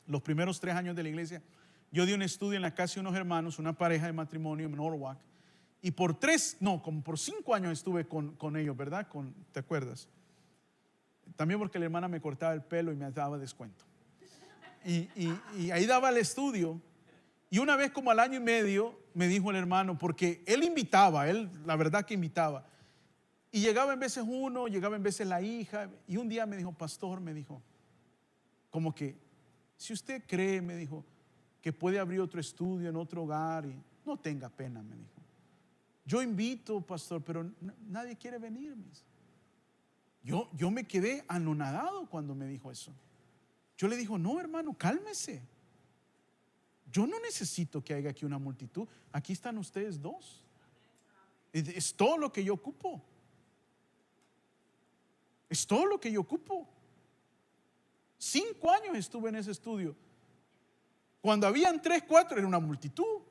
los primeros 3 años de la iglesia, yo di un estudio en la casa de unos hermanos, una pareja de matrimonio en Norwalk, y como por 5 años estuve con ellos, ¿verdad? ¿Te acuerdas? También porque la hermana me cortaba el pelo y me daba descuento. Y ahí daba el estudio. Y una vez como al año y medio me dijo el hermano, porque él invitaba, él la verdad que invitaba. Y llegaba en veces uno, llegaba en veces la hija. Y un día me dijo, pastor, me dijo, como que, si usted cree, me dijo, que puede abrir otro estudio en otro hogar, y no tenga pena, me dijo. Yo invito, pastor, pero nadie quiere venir. Yo me quedé anonadado cuando me dijo eso. Yo le digo, no, hermano, cálmese. Yo no necesito que haya aquí una multitud. Aquí están ustedes dos. Es todo lo que yo ocupo. Es todo lo que yo ocupo. 5 años estuve en ese estudio. Cuando habían 3, 4 era una multitud.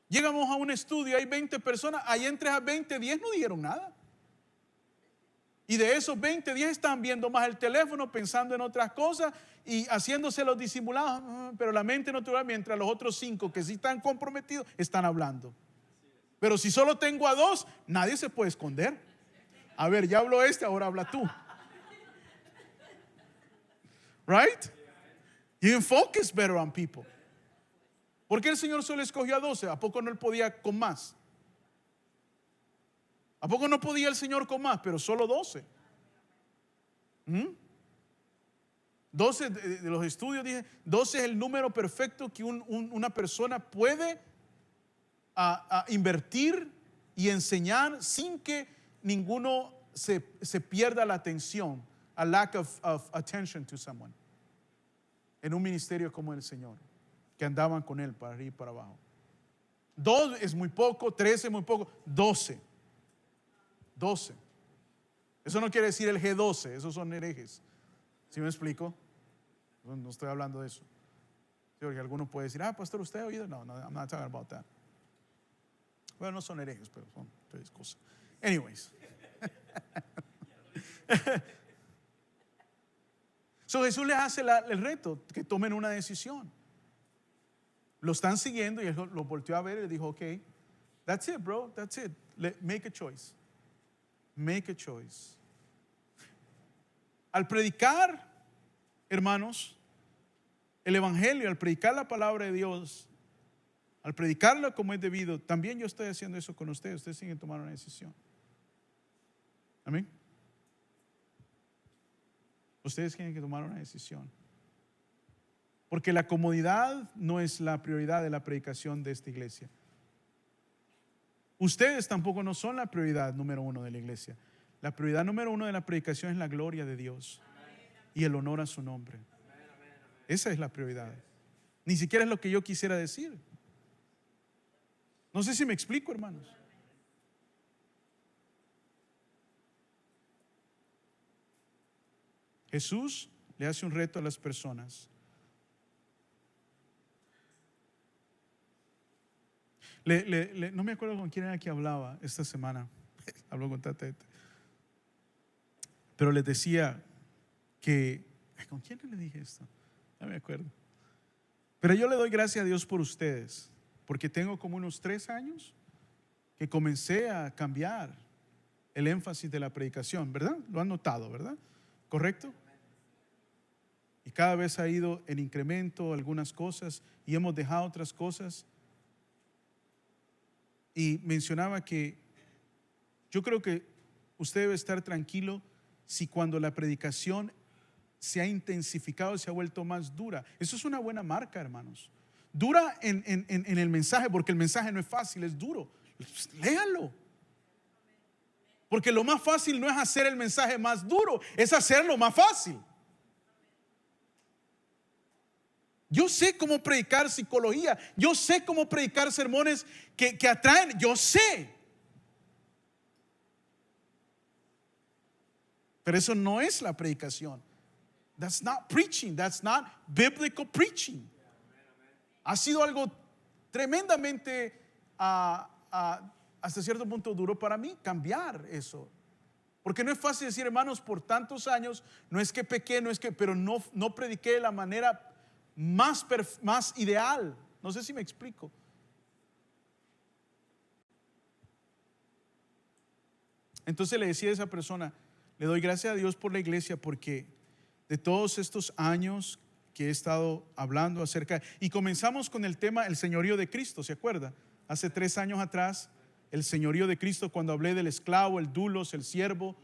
Llegamos a un estudio, hay 20 personas, ahí entre a 20, 10 no dijeron nada. Y de esos 20, 10 están viendo más el teléfono, pensando en otras cosas y haciéndose los disimulados, pero la mente natural, mientras los otros 5 que sí están comprometidos están hablando. Pero si solo tengo a 2, nadie se puede esconder. A ver, ya habló ahora habla tú. Right? You can focus better on people. ¿Por qué el Señor solo escogió a 12? ¿A poco no él podía con más? ¿A poco no podía el Señor con más? Pero solo 12. 12 de los estudios, dije, 12 es el número perfecto que una persona puede invertir y enseñar sin que ninguno se pierda la atención, a lack of attention to someone, en un ministerio como el Señor, que andaban con él para arriba y para abajo. 2 es muy poco, 13 es muy poco, 12. Eso no quiere decir el G12, esos son herejes. ¿Sí me explico? No estoy hablando de eso. Porque alguno puede decir, pastor, ¿usted ha oído? No, I'm not talking about that. Bueno, no son herejes, pero son 3 cosas. Anyways. So Jesús les hace el reto, que tomen una decisión. Lo están siguiendo y él lo volteó a ver y le dijo, ok, that's it, bro, that's it. Make a choice. Make a choice. Al predicar, hermanos, el evangelio, al predicar la palabra de Dios, al predicarlo como es debido, también yo estoy haciendo eso con ustedes. Ustedes tienen que tomar una decisión. Amén. Ustedes tienen que tomar una decisión. Porque la comodidad no es la prioridad de la predicación de esta iglesia. Ustedes tampoco no son la prioridad número 1 de la iglesia. La prioridad número 1 de la predicación es la gloria de Dios y el honor a su nombre. Esa es la prioridad. Ni siquiera es lo que yo quisiera decir. No sé si me explico, hermanos. Jesús le hace un reto a las personas. No me acuerdo con quién era que hablaba esta semana. Habló con tanta gente. Pero les decía que, ¿con quién le dije esto? No me acuerdo. Pero yo le doy gracias a Dios por ustedes, porque tengo como unos 3 años que comencé a cambiar el énfasis de la predicación, ¿verdad? Lo han notado, ¿verdad? ¿Correcto? y cada vez ha ido en incremento algunas cosas y hemos dejado otras cosas. Y mencionaba que yo creo que usted debe estar tranquilo si cuando la predicación se ha intensificado, se ha vuelto más dura. Eso es una buena marca, hermanos. Dura en el mensaje, porque el mensaje no es fácil, es duro. Pues, léalo. Porque lo más fácil no es hacer el mensaje más duro, es hacerlo más fácil. Yo sé cómo predicar psicología, yo sé cómo predicar sermones que atraen, yo sé. Pero eso no es la predicación. That's not preaching, that's not biblical preaching. Ha sido algo tremendamente hasta cierto punto duro para mí cambiar eso. Porque no es fácil decir, hermanos, por tantos años, no es que pequé, pero no prediqué de la manera más ideal. No sé si me explico. Entonces le decía a esa persona, le doy gracias a Dios por la iglesia, porque de todos estos años que he estado hablando acerca, y comenzamos con el tema el señorío de Cristo, ¿se acuerda? Hace 3 años atrás, el señorío de Cristo, cuando hablé del esclavo, el dulos, el siervo,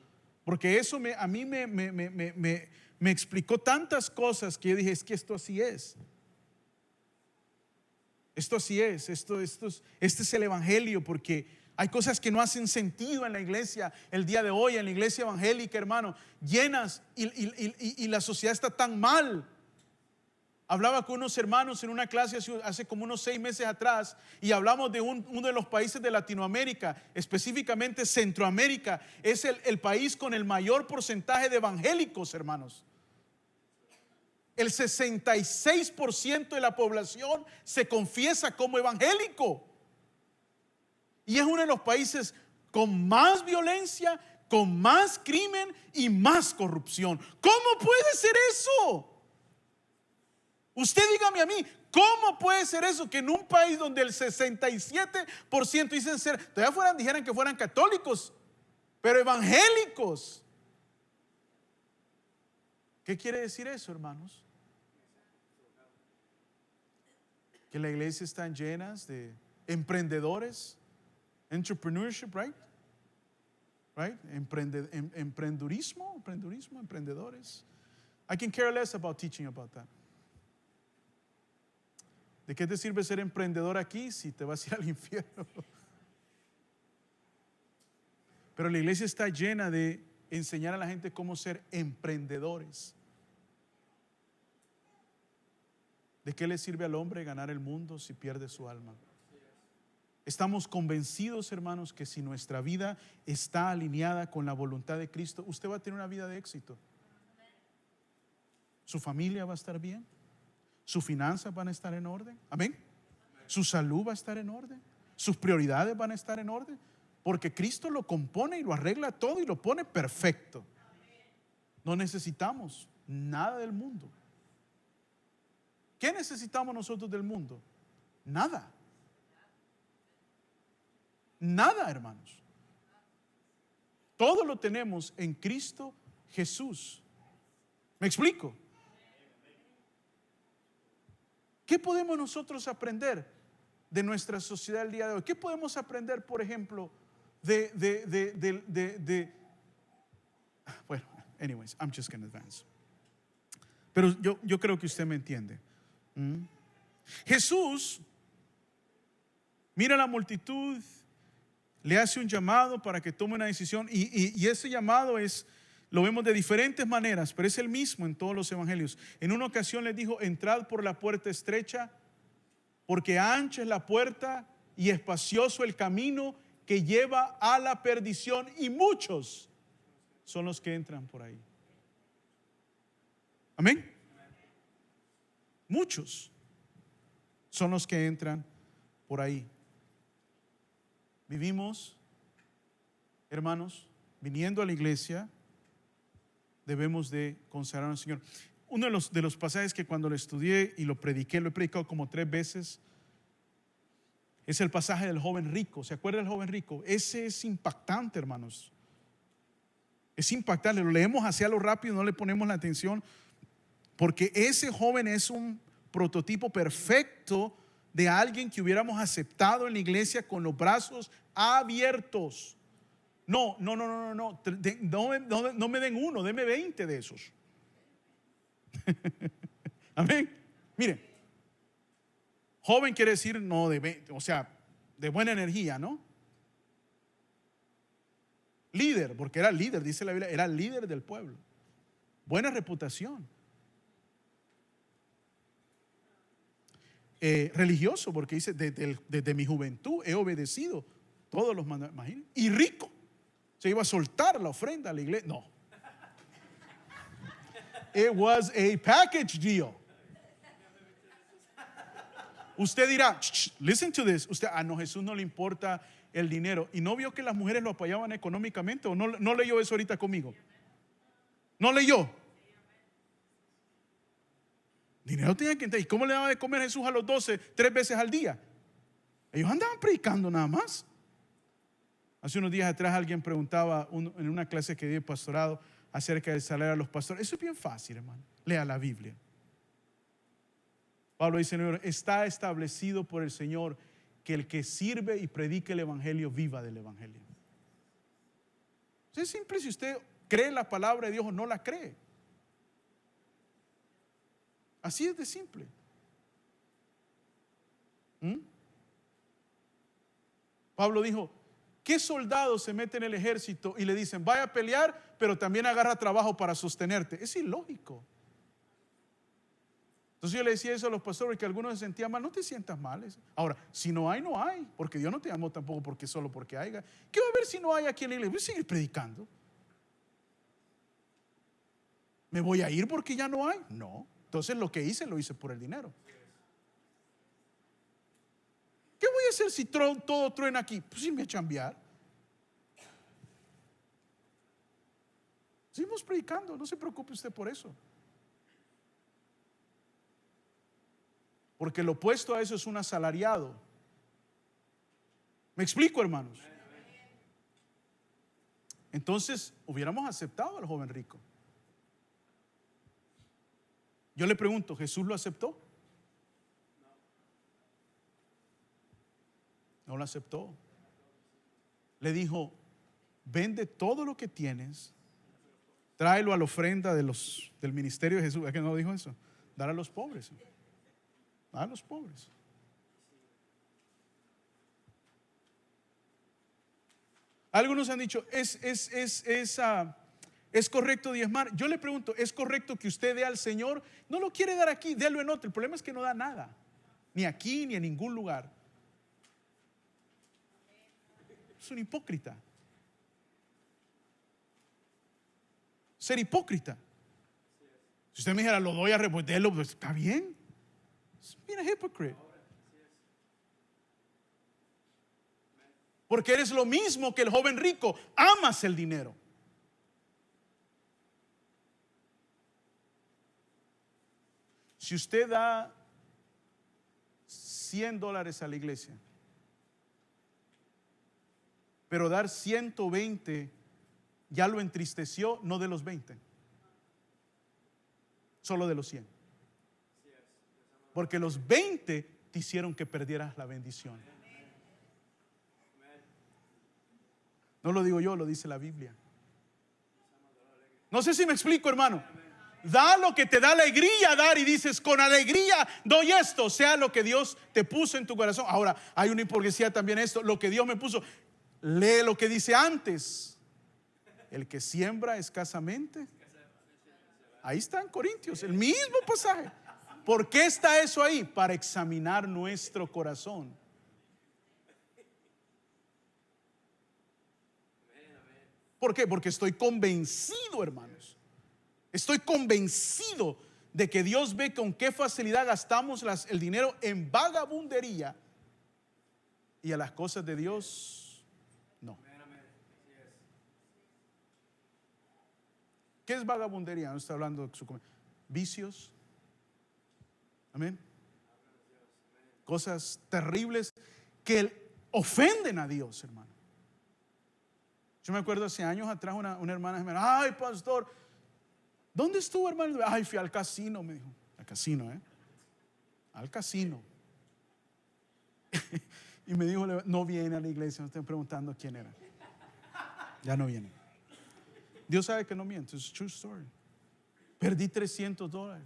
porque eso a mí me explicó tantas cosas que yo dije, es que esto así es. Esto así es, este es el evangelio, porque hay cosas que no hacen sentido en la iglesia el día de hoy, en la iglesia evangélica, hermano, llenas y la sociedad está tan mal. Hablaba con unos hermanos en una clase hace como unos 6 meses atrás, y hablamos de uno de los países de Latinoamérica, específicamente Centroamérica. Es el país con el mayor porcentaje de evangélicos, hermanos. El 66% de la población se confiesa como evangélico. Y es uno de los países con más violencia, con más crimen y más corrupción. ¿Cómo puede ser eso? Usted dígame a mí, ¿cómo puede ser eso? Que en un país donde el 67% dicen ser, dijeran que fueran católicos, pero evangélicos. ¿Qué quiere decir eso, hermanos? Que la iglesia está llena de emprendedores, entrepreneurship, right? Emprendurismo, emprendedores. I can care less about teaching about that. ¿De qué te sirve ser emprendedor aquí si te vas a ir al infierno? Pero la iglesia está llena de enseñar a la gente cómo ser emprendedores. ¿De qué le sirve al hombre ganar el mundo si pierde su alma? Estamos convencidos, hermanos, que si nuestra vida está alineada con la voluntad de Cristo, usted va a tener una vida de éxito. Su familia va a estar bien, sus finanzas van a estar en orden, amén. Su salud va a estar en orden, sus prioridades van a estar en orden, porque Cristo lo compone y lo arregla todo y lo pone perfecto. No necesitamos nada del mundo. ¿Qué necesitamos nosotros del mundo? Nada. Nada, hermanos. Todo lo tenemos en Cristo Jesús. ¿Me explico? ¿Qué podemos nosotros aprender de nuestra sociedad el día de hoy? ¿Qué podemos aprender, por ejemplo, bueno, anyways, I'm just going to advance. Pero yo creo que usted me entiende. Jesús mira a la multitud, le hace un llamado para que tome una decisión, y ese llamado lo vemos de diferentes maneras, pero es el mismo en todos los evangelios. En una ocasión les dijo: entrad por la puerta estrecha, porque ancha es la puerta y espacioso el camino que lleva a la perdición, y muchos son los que entran por ahí. Amén. Muchos son los que entran por ahí. Vivimos, hermanos, viniendo a la iglesia, debemos de consagrar al Señor. Uno de los pasajes que cuando lo estudié y lo prediqué, lo he predicado como 3 veces, es el pasaje del joven rico. ¿Se acuerda del joven rico? Ese es impactante, hermanos. Es impactante. Lo leemos hacia lo rápido, no le ponemos la atención. Porque ese joven es un prototipo perfecto de alguien que hubiéramos aceptado en la iglesia con los brazos abiertos. No me den uno, denme 20 de esos. Amén. Miren, joven quiere decir no de 20, o sea, de buena energía, ¿no? Líder, porque era líder, dice la Biblia, era líder del pueblo. Buena reputación. Religioso, porque dice, desde mi juventud he obedecido todos los mandamientos. Imagínense. Y rico. Se iba a soltar la ofrenda a la iglesia. No. It was a package deal. Usted dirá, listen to this. Usted, no, Jesús no le importa el dinero. ¿Y no vio que las mujeres lo apoyaban económicamente? ¿O no leyó eso ahorita conmigo? ¿No leyó? Dinero tenía que entrar. ¿Y cómo le daba de comer Jesús a los 12 3 veces al día? Ellos andaban predicando nada más. Hace unos días atrás alguien preguntaba en una clase que di de pastorado acerca del salario a los pastores. Eso es bien fácil, hermano. Lea la Biblia. Pablo dice, Señor, está establecido por el Señor que el que sirve y predique el evangelio viva del evangelio. Es simple si usted cree la palabra de Dios o no la cree. Así es de simple. Pablo dijo, ¿qué soldado se mete en el ejército y le dicen, vaya a pelear, pero también agarra trabajo para sostenerte? Es ilógico. Entonces yo le decía eso a los pastores, que algunos se sentían mal. No te sientas mal. Ahora, si no hay, no hay, porque Dios no te llamó tampoco porque solo porque haya. ¿Qué va a haber si no hay aquí en la iglesia? Voy a seguir predicando. ¿Me voy a ir porque ya no hay? No. Entonces lo que hice, lo hice por el dinero. ¿Qué voy a hacer si todo truena aquí? Pues irme a chambear. Seguimos predicando, no se preocupe usted por eso. Porque lo opuesto a eso es un asalariado. ¿Me explico, hermanos? Entonces hubiéramos aceptado al joven rico. Yo le pregunto, ¿Jesús lo aceptó? No lo aceptó. Le dijo, vende todo lo que tienes, tráelo a la ofrenda del ministerio de Jesús. ¿Es que no dijo eso? Dar a los pobres. Dar a los pobres. Algunos han dicho, ¿es correcto diezmar? Yo le pregunto, ¿es correcto que usted dé al Señor? No lo quiere dar aquí, délo en otro. El problema es que no da nada, ni aquí ni en ningún lugar. Es un hipócrita. Ser hipócrita. Si usted me dijera, lo doy a reponerlo, pues está bien. Being a hypocrite. Porque eres lo mismo que el joven rico. Amas el dinero. Si usted da $100 a la iglesia, pero dar 120 ya lo entristeció, no de los 20, solo de los 100. Porque los 20 te hicieron que perdieras la bendición. No lo digo yo, lo dice la Biblia. No sé si me explico, hermano. Da lo que te da alegría dar y dices, con alegría doy esto, sea lo que Dios te puso en tu corazón. Ahora, hay una hipocresía también esto, lo que Dios me puso. Lee lo que dice antes. El que siembra escasamente. Ahí está en Corintios, el mismo pasaje. ¿Por qué está eso ahí? Para examinar nuestro corazón. ¿Por qué? Porque estoy convencido, hermanos. Estoy convencido de que Dios ve con qué facilidad gastamos el dinero en vagabundería y a las cosas de Dios no. ¿Qué es vagabundería? No está hablando de vicios. Amén. Cosas terribles que ofenden a Dios, hermano. Yo me acuerdo hace años atrás una hermana me dijo, ay, pastor, ¿Dónde estuvo, hermano? Ay, fui al casino, me dijo. Al casino, al casino. Y me dijo, no viene a la iglesia. Me estoy preguntando quién era. Ya no viene. Dios sabe que no miente. Es true story. Perdí $300.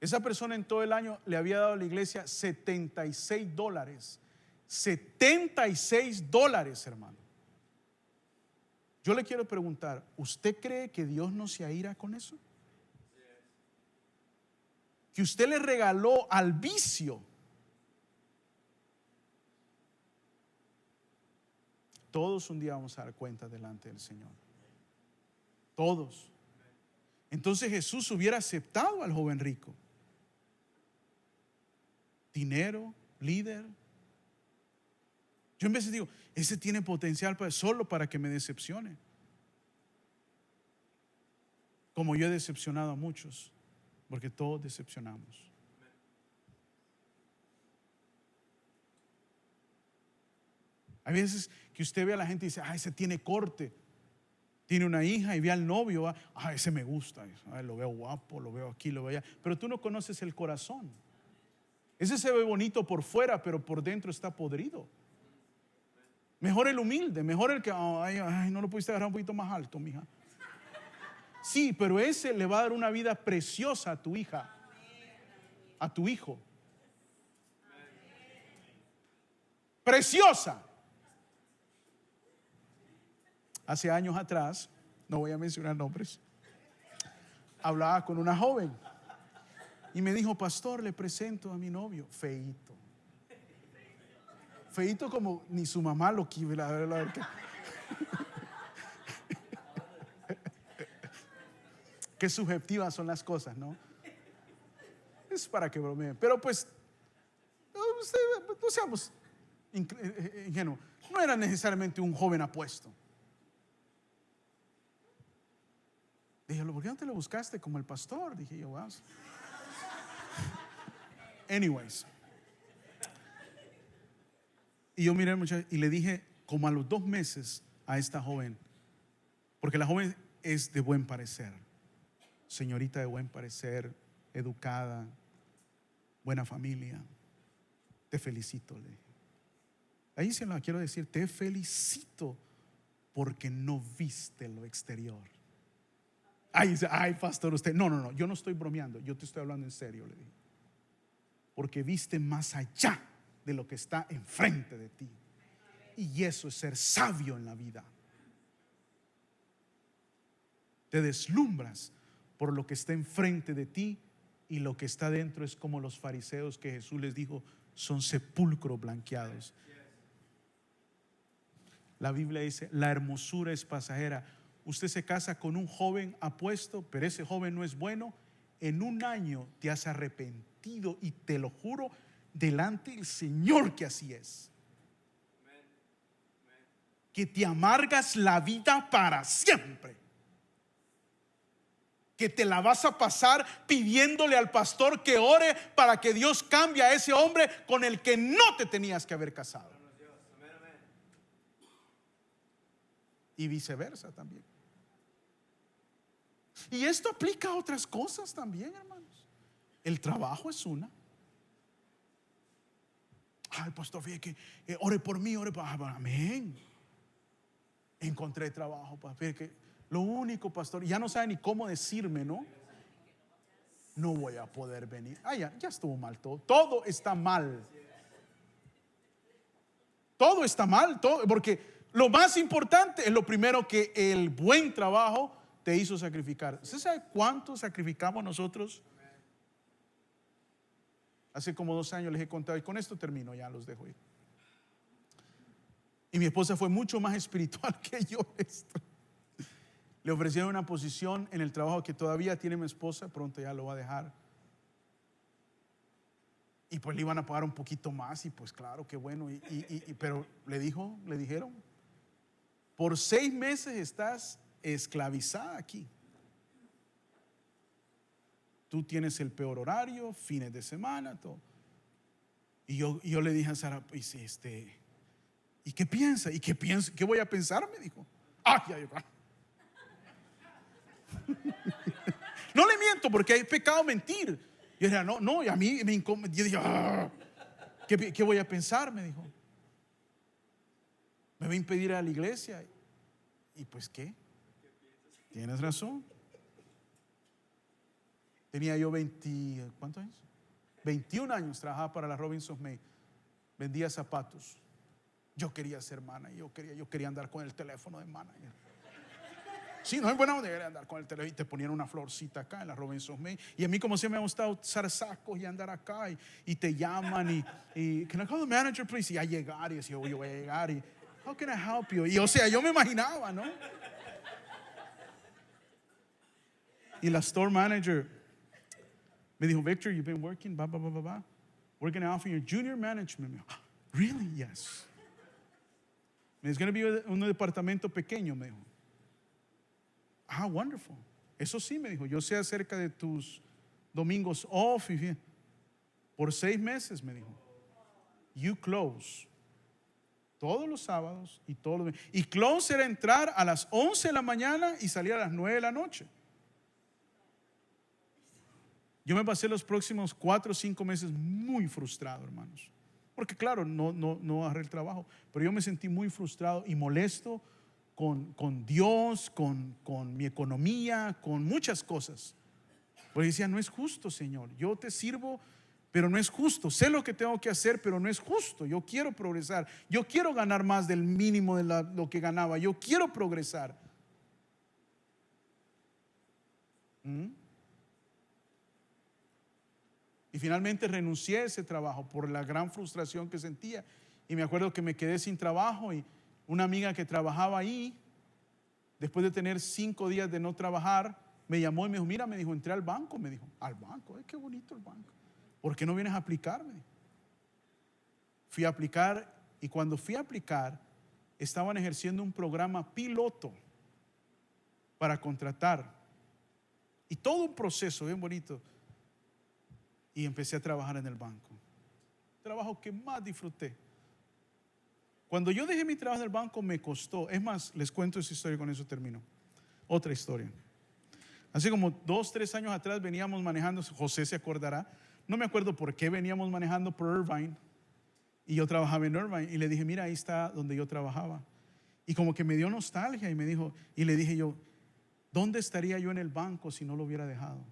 Esa persona en todo el año le había dado a la iglesia $76. $76, hermano. Yo le quiero preguntar, ¿usted cree que Dios no se aira con eso? Que usted le regaló al vicio. Todos un día vamos a dar cuenta delante del Señor. Todos. Entonces Jesús hubiera aceptado al joven rico. Dinero, líder. Yo en vez de digo, ese tiene potencial solo para que me decepcione. Como yo he decepcionado a muchos, porque todos decepcionamos. Hay veces que usted ve a la gente y dice, ese tiene corte, tiene una hija, y ve al novio, ese me gusta, lo veo guapo, lo veo aquí, lo veo allá. Pero tú no conoces el corazón. Ese se ve bonito por fuera, pero por dentro está podrido. Mejor el humilde, mejor el que, no lo pudiste agarrar un poquito más alto, mija. Sí, pero ese le va a dar una vida preciosa a tu hija, a tu hijo. Preciosa. Hace años atrás, no voy a mencionar nombres, hablaba con una joven y me dijo, pastor, le presento a mi novio. Feíto. Feíto como ni su mamá lo quiere. Qué subjetivas son las cosas, ¿no? Es para que bromeen. Pero pues, no seamos ingenuos. No era necesariamente un joven apuesto. Dije, ¿por qué no te lo buscaste como el pastor? Dije yo, wow. Anyways. Y yo miré y le dije, como a los 2 meses a esta joven, porque la joven es de buen parecer, señorita de buen parecer, educada, buena familia. Te felicito, le dije. Ahí se lo quiero decir, te felicito porque no viste lo exterior. Ay, pastor, usted, no, yo no estoy bromeando, yo te estoy hablando en serio, le dije. Porque viste más allá de lo que está enfrente de ti. Y eso es ser sabio en la vida. Te deslumbras por lo que está enfrente de ti, y lo que está dentro es como los fariseos que Jesús les dijo, son sepulcros blanqueados. La Biblia dice, la hermosura es pasajera. Usted se casa con un joven apuesto, pero ese joven no es bueno. En un año te has arrepentido, y te lo juro delante del Señor que así es. Que te amargas la vida para siempre. Que te la vas a pasar pidiéndole al pastor que ore para que Dios cambie a ese hombre con el que no te tenías que haber casado. Y viceversa también. Y esto aplica a otras cosas también, hermanos. El trabajo es una. Ay, pastor, fíjate que ore por mí, ore por mí. Amén. Encontré trabajo, fíjate que lo único, pastor, ya no sabe ni cómo decirme, ¿no? No voy a poder venir. Ya estuvo mal todo. Todo está mal. Todo está mal, porque lo más importante es lo primero, que el buen trabajo te hizo sacrificar. ¿Usted sabe cuánto sacrificamos nosotros? Hace como 2 años les he contado, y con esto termino, ya los dejo ir. Y mi esposa fue mucho más espiritual que yo. Le ofrecieron una posición en el trabajo que todavía tiene mi esposa, pronto ya lo va a dejar. Y pues le iban a pagar un poquito más, y pues claro, qué bueno. Pero le dijeron, por 6 meses estás esclavizada aquí. Tú tienes el peor horario, fines de semana, todo. Y yo le dije a Sara, pues ¿y qué piensa? ¿Qué voy a pensar? Me dijo. No le miento porque hay pecado mentir. Yo decía, no, y a mí me incomoda. Yo dije, ¿qué voy a pensar? Me dijo. Me va a impedir ir a la iglesia. Y pues, ¿qué? Tienes razón. Tenía yo 20, ¿cuántos años? 21 años, trabajaba para la Robinson May. Vendía zapatos. Yo quería ser manager. Yo quería andar con el teléfono de manager. Sí, no es buena onda andar con el teléfono y te ponían una florcita acá en la Robinson May. Y a mí como siempre me ha gustado usar sacos y andar acá y te llaman y can I call the manager please? Y a llegar y decía, yo voy a llegar y how can I help you? Y o sea, yo me imaginaba, ¿no? Y la store manager me dijo, Victor, you've been working, blah, blah, blah, blah, blah. We're going to offer you junior management. Me dijo, really? Yes. It's going to be un departamento pequeño, me dijo. Wonderful. Eso sí, me dijo, yo sé acerca de tus domingos off. Por 6 meses, me dijo, you close todos los sábados y todos los. Y close era entrar a las 11 de la mañana y salir a las 9 de la noche. Yo me pasé los próximos 4 o 5 meses muy frustrado, hermanos. Porque claro, no agarré el trabajo, pero yo me sentí muy frustrado y molesto con Dios, con mi economía, con muchas cosas. Porque decía, no es justo, Señor, yo te sirvo, pero no es justo. Sé lo que tengo que hacer, pero no es justo. Yo quiero progresar, yo quiero ganar más del mínimo de lo que ganaba, yo quiero progresar. Y finalmente renuncié a ese trabajo por la gran frustración que sentía. Y me acuerdo que me quedé sin trabajo y una amiga que trabajaba ahí, después de tener 5 días de no trabajar, me llamó y me dijo, mira, me dijo, entré al banco, me dijo, al banco, ay, qué bonito el banco. ¿Por qué no vienes a aplicar? Me dijo. Fui a aplicar y cuando fui a aplicar, estaban ejerciendo un programa piloto para contratar. Y todo un proceso bien bonito. Y empecé a trabajar en el banco. Trabajo que más disfruté. Cuando yo dejé mi trabajo en el banco me costó. Es más, les cuento esa historia y con eso termino. Otra historia. Hace como 2, 3 años atrás veníamos manejando, José se acordará. No me acuerdo por qué veníamos manejando por Irvine. Y yo trabajaba en Irvine. Y le dije, mira, ahí está donde yo trabajaba. Y como que me dio nostalgia y me dijo, y le dije yo, ¿dónde estaría yo en el banco si no lo hubiera dejado?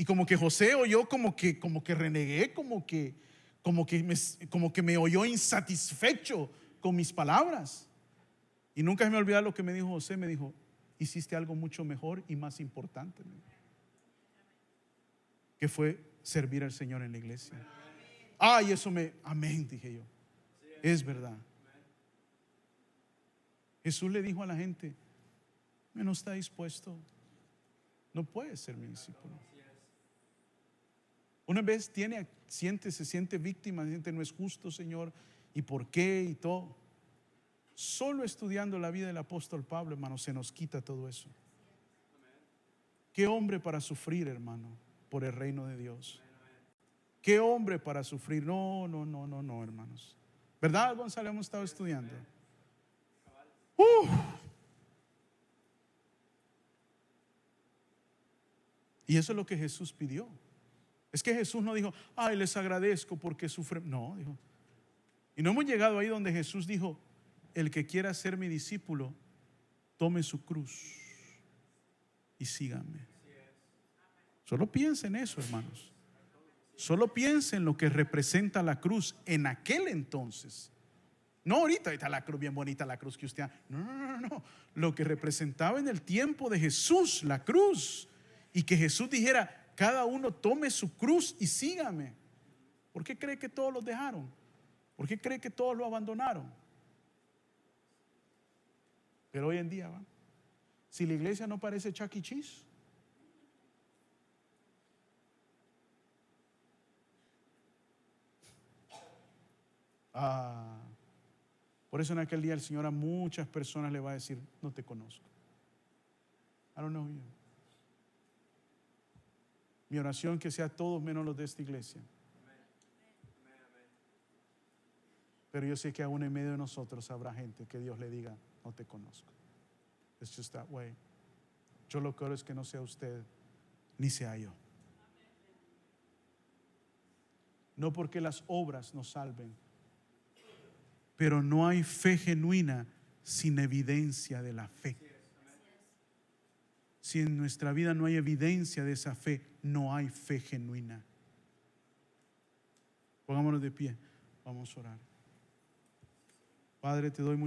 Y como que José oyó como que renegué, como que me oyó insatisfecho con mis palabras. Y nunca se me olvida lo que me dijo José. Me dijo, hiciste algo mucho mejor y más importante, que fue servir al Señor en la iglesia. Y eso amén, dije yo. Es verdad. Jesús le dijo a la gente, no está dispuesto, no puede ser mi discípulo. Una vez se siente víctima, siente no es justo, Señor, y por qué y todo. Solo estudiando la vida del apóstol Pablo, hermano, se nos quita todo eso. Qué hombre para sufrir, hermano, por el reino de Dios. Qué hombre para sufrir. No, hermanos. ¿Verdad, Gonzalo? Hemos estado estudiando. Y eso es lo que Jesús pidió. Es que Jesús no dijo, les agradezco porque sufren. No, dijo. Y no hemos llegado ahí donde Jesús dijo, el que quiera ser mi discípulo, tome su cruz y sígame. Solo piensa en eso, hermanos. Solo piensa en lo que representa la cruz en aquel entonces. No ahorita la cruz, bien bonita la cruz que usted. No. Lo que representaba en el tiempo de Jesús, la cruz. Y que Jesús dijera, cada uno tome su cruz y sígame. ¿Por qué cree que todos los dejaron? ¿Por qué cree que todos lo abandonaron? Pero hoy en día, si la iglesia no parece Chuck E. Cheese, por eso en aquel día el Señor a muchas personas le va a decir, no te conozco. I don't know you. Mi oración que sea todos menos los de esta iglesia. Pero yo sé que aún en medio de nosotros habrá gente que Dios le diga, no te conozco. It's just that way. Yo lo que oro es que no sea usted ni sea yo. No porque las obras nos salven, pero no hay fe genuina sin evidencia de la fe. Si en nuestra vida no hay evidencia de esa fe, no hay fe genuina. Pongámonos de pie, vamos a orar. Padre, te doy muchas